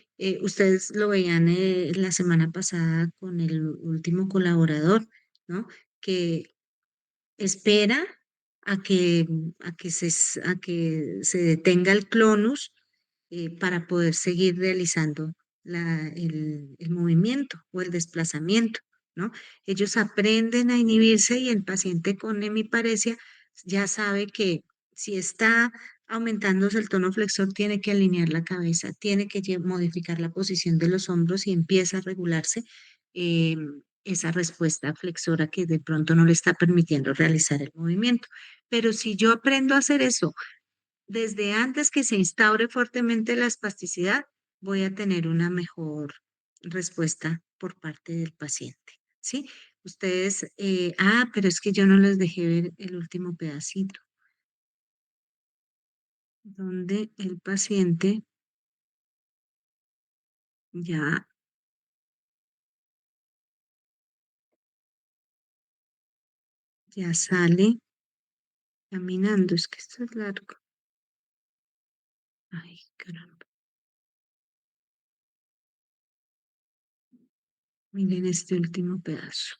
Ustedes lo veían la semana pasada con el último colaborador, ¿no? Que espera a que, a que se detenga el clonus para poder seguir realizando el movimiento o el desplazamiento, ¿no? Ellos aprenden a inhibirse y el paciente con hemiparesia ya sabe que si está aumentándose el tono flexor, tiene que alinear la cabeza, tiene que modificar la posición de los hombros y empieza a regularse eh, esa respuesta flexora que de pronto no le está permitiendo realizar el movimiento. Pero si yo aprendo a hacer eso desde antes que se instaure fuertemente la espasticidad, voy a tener una mejor respuesta por parte del paciente. ¿Sí? Ustedes, pero es que yo no les dejé ver el último pedacito, donde el paciente ya, ya sale caminando. Es que esto es largo. Ay, caramba. Miren este último pedazo.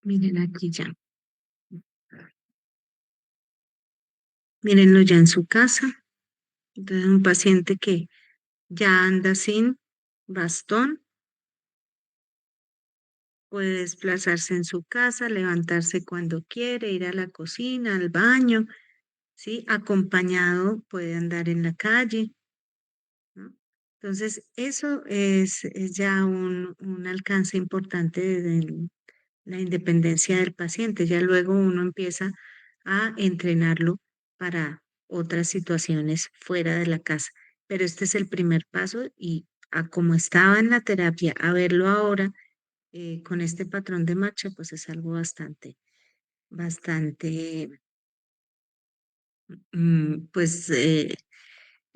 Miren aquí ya. Mírenlo ya en su casa. Entonces, un paciente que ya anda sin bastón puede desplazarse en su casa, levantarse cuando quiere, ir a la cocina, al baño, ¿sí? Acompañado puede andar en la calle, ¿no? Entonces, eso es ya un alcance importante de la independencia del paciente. Ya luego uno empieza a entrenarlo para otras situaciones fuera de la casa. Pero este es el primer paso y a como estaba en la terapia, a verlo ahora con este patrón de marcha, pues es algo bastante, pues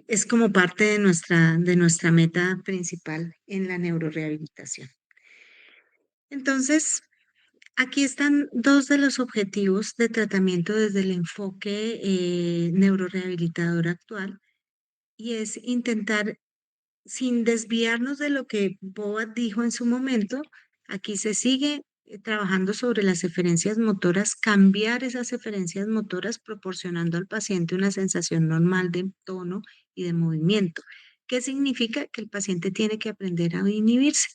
es como parte de nuestra meta principal en la neurorehabilitación. Entonces, aquí están dos de los objetivos de tratamiento desde el enfoque neurorehabilitador actual y es intentar, sin desviarnos de lo que Boas dijo en su momento, aquí se sigue trabajando sobre las eferencias motoras, cambiar esas eferencias motoras proporcionando al paciente una sensación normal de tono y de movimiento. ¿Qué significa? Que el paciente tiene que aprender a inhibirse,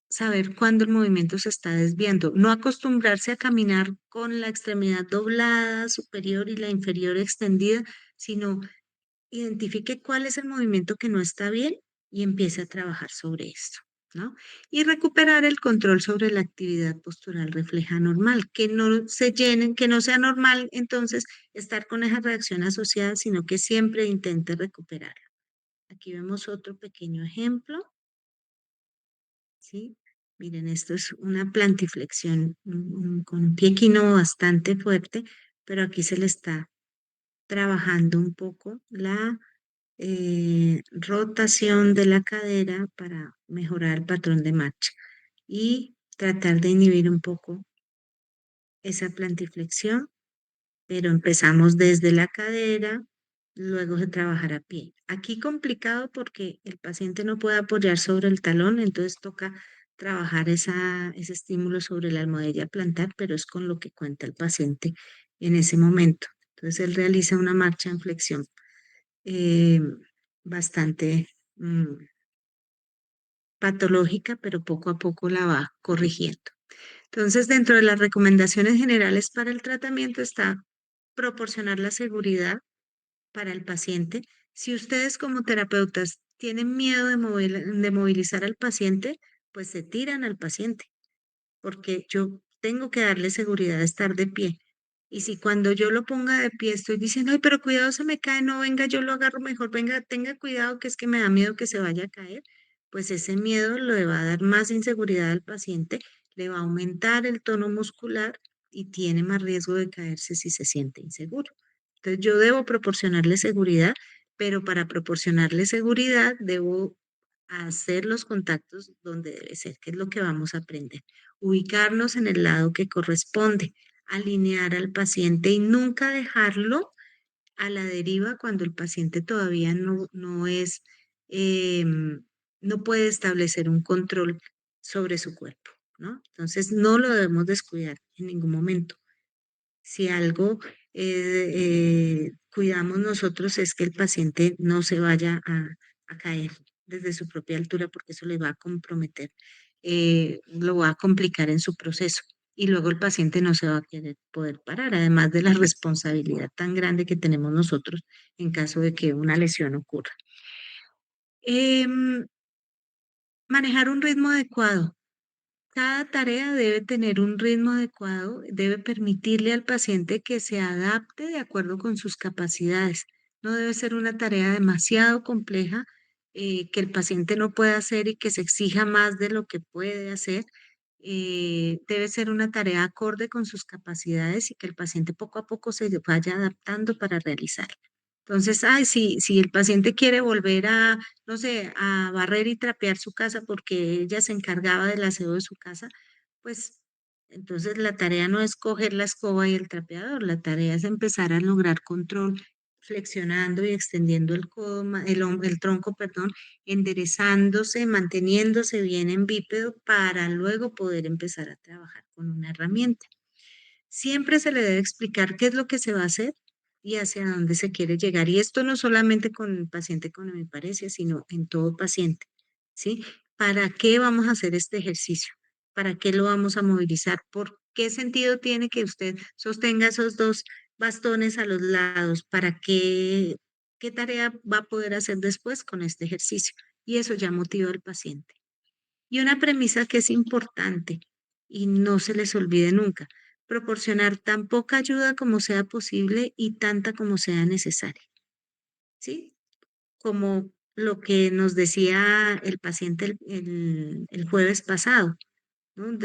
saber cuándo el movimiento se está desviando, no acostumbrarse a caminar con la extremidad doblada superior y la inferior extendida, sino identifique cuál es el movimiento que no está bien y empiece a trabajar sobre esto, ¿no? Y recuperar el control sobre la actividad postural refleja normal, que no se llenen, que no sea normal entonces estar con esa reacción asociada, sino que siempre intente recuperarla. Aquí vemos otro pequeño ejemplo. ¿Sí? Miren, esto es una plantiflexión con un pie equino bastante fuerte, pero aquí se le está trabajando un poco la rotación de la cadera para mejorar el patrón de marcha y tratar de inhibir un poco esa plantiflexión, pero empezamos desde la cadera, luego de trabajar a pie. Aquí complicado porque el paciente no puede apoyar sobre el talón, entonces toca trabajar ese estímulo sobre la almohadilla plantar, pero es con lo que cuenta el paciente en ese momento. Entonces él realiza una marcha en flexión eh, bastante patológica, pero poco a poco la va corrigiendo. Entonces, dentro de las recomendaciones generales para el tratamiento está proporcionar la seguridad para el paciente. Si ustedes como terapeutas tienen miedo de movilizar al paciente, pues se tiran al paciente, porque yo tengo que darle seguridad de estar de pie. Y si cuando yo lo ponga de pie estoy diciendo, ay, pero cuidado, se me cae, no, venga, yo lo agarro mejor, venga, tenga cuidado, que es que me da miedo que se vaya a caer, pues ese miedo le va a dar más inseguridad al paciente, le va a aumentar el tono muscular y tiene más riesgo de caerse si se siente inseguro. Entonces yo debo proporcionarle seguridad, pero para proporcionarle seguridad debo hacer los contactos donde debe ser, que es lo que vamos a aprender. Ubicarnos en el lado que corresponde, alinear al paciente y nunca dejarlo a la deriva cuando el paciente todavía no es, no puede establecer un control sobre su cuerpo, ¿no? Entonces no lo debemos descuidar en ningún momento. Si algo cuidamos nosotros es que el paciente no se vaya a caer desde su propia altura porque eso le va a comprometer, lo va a complicar en su proceso y luego el paciente no se va a querer poder parar, además de la responsabilidad tan grande que tenemos nosotros en caso de que una lesión ocurra. Em, Manejar un ritmo adecuado. Cada tarea debe tener un ritmo adecuado, debe permitirle al paciente que se adapte de acuerdo con sus capacidades. No debe ser una tarea demasiado compleja que el paciente no pueda hacer y que se exija más de lo que puede hacer. Debe ser una tarea acorde con sus capacidades y que el paciente poco a poco se vaya adaptando para realizarla. Entonces, ay, si el paciente quiere volver a, no sé, a barrer y trapear su casa porque ella se encargaba del aseo de su casa, pues entonces la tarea no es coger la escoba y el trapeador, la tarea es empezar a lograr control, flexionando y extendiendo el codo, el tronco, perdón, enderezándose, manteniéndose bien en bípedo para luego poder empezar a trabajar con una herramienta. Siempre se le debe explicar qué es lo que se va a hacer y hacia dónde se quiere llegar. Y esto no solamente con el paciente con hemiparesia, sino en todo paciente, ¿sí? ¿Para qué vamos a hacer este ejercicio? ¿Para qué lo vamos a movilizar? ¿Por qué sentido tiene que usted sostenga esos dos bastones a los lados? ¿Para qué, qué tarea va a poder hacer después con este ejercicio? Y eso ya motiva al paciente. Y una premisa que es importante y no se les olvide nunca, proporcionar tan poca ayuda como sea posible y tanta como sea necesaria, ¿sí? Como lo que nos decía el paciente el jueves pasado, ¿no?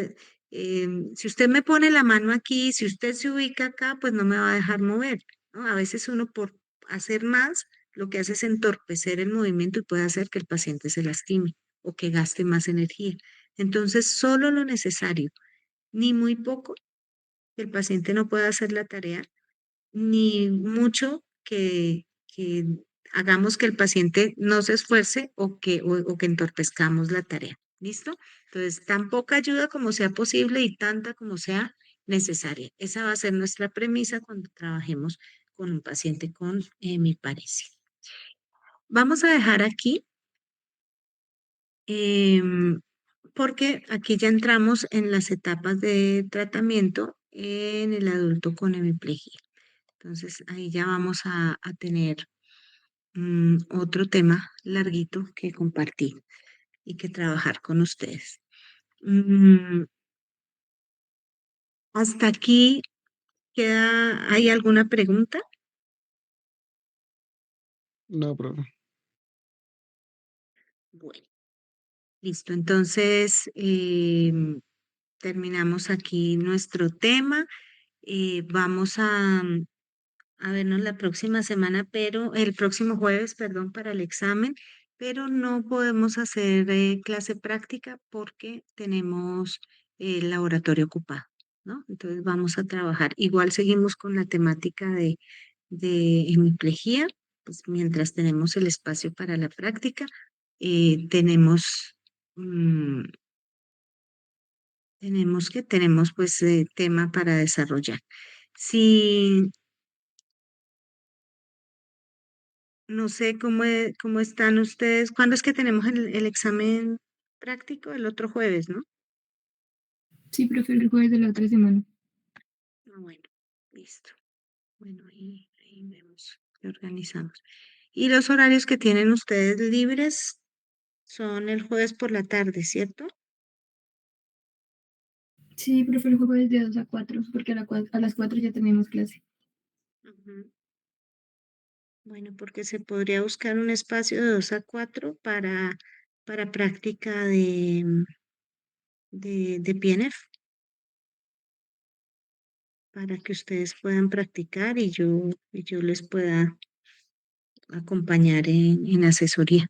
Si usted me pone la mano aquí, si usted se ubica acá, pues no me va a dejar mover, ¿no? A veces uno por hacer más, lo que hace es entorpecer el movimiento y puede hacer que el paciente se lastime o que gaste más energía. Entonces, solo lo necesario, ni muy poco, que el paciente no pueda hacer la tarea, ni mucho que hagamos que el paciente no se esfuerce o que entorpezcamos la tarea. ¿Listo? Entonces, tan poca ayuda como sea posible y tanta como sea necesaria. Esa va a ser nuestra premisa cuando trabajemos con un paciente con mi parecia. Vamos a dejar aquí, em, porque aquí ya entramos en las etapas de tratamiento en el adulto con hemiplegia. Entonces, ahí ya vamos a tener otro tema larguito que compartir y que trabajar con ustedes. Mm, Hasta aquí ¿hay alguna pregunta? No, profe. Bueno, listo. Entonces, terminamos aquí nuestro tema. Vamos a vernos la próxima semana, pero el próximo jueves, perdón, para el examen, pero no podemos hacer clase práctica porque tenemos el laboratorio ocupado, ¿no? Entonces vamos a trabajar. Igual seguimos con la temática de hemiplegia, pues mientras tenemos el espacio para la práctica, tenemos, tenemos pues tema para desarrollar. Si No sé cómo están ustedes. ¿Cuándo es que tenemos el examen práctico? El otro jueves, ¿no? Sí, profe, el jueves de la otra semana. Ah, bueno, listo. Bueno, ahí vemos, qué organizamos. Y los horarios que tienen ustedes libres son el jueves por la tarde, ¿cierto? Sí, profe, el jueves de 2 a 4, porque a las 4 ya tenemos clase. Ujú. Bueno, porque se podría buscar un espacio de 2 a 4 para práctica de PNF, para que ustedes puedan practicar y yo les pueda acompañar en asesoría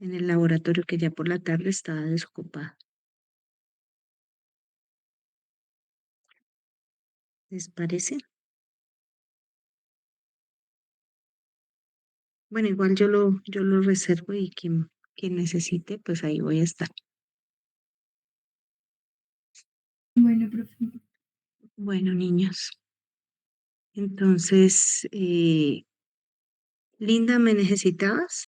en el laboratorio que ya por la tarde estaba desocupado. ¿Les parece? Bueno, igual yo lo reservo y quien necesite, pues ahí voy a estar. Bueno, profe. Bueno, niños. Entonces, Linda, ¿me necesitabas?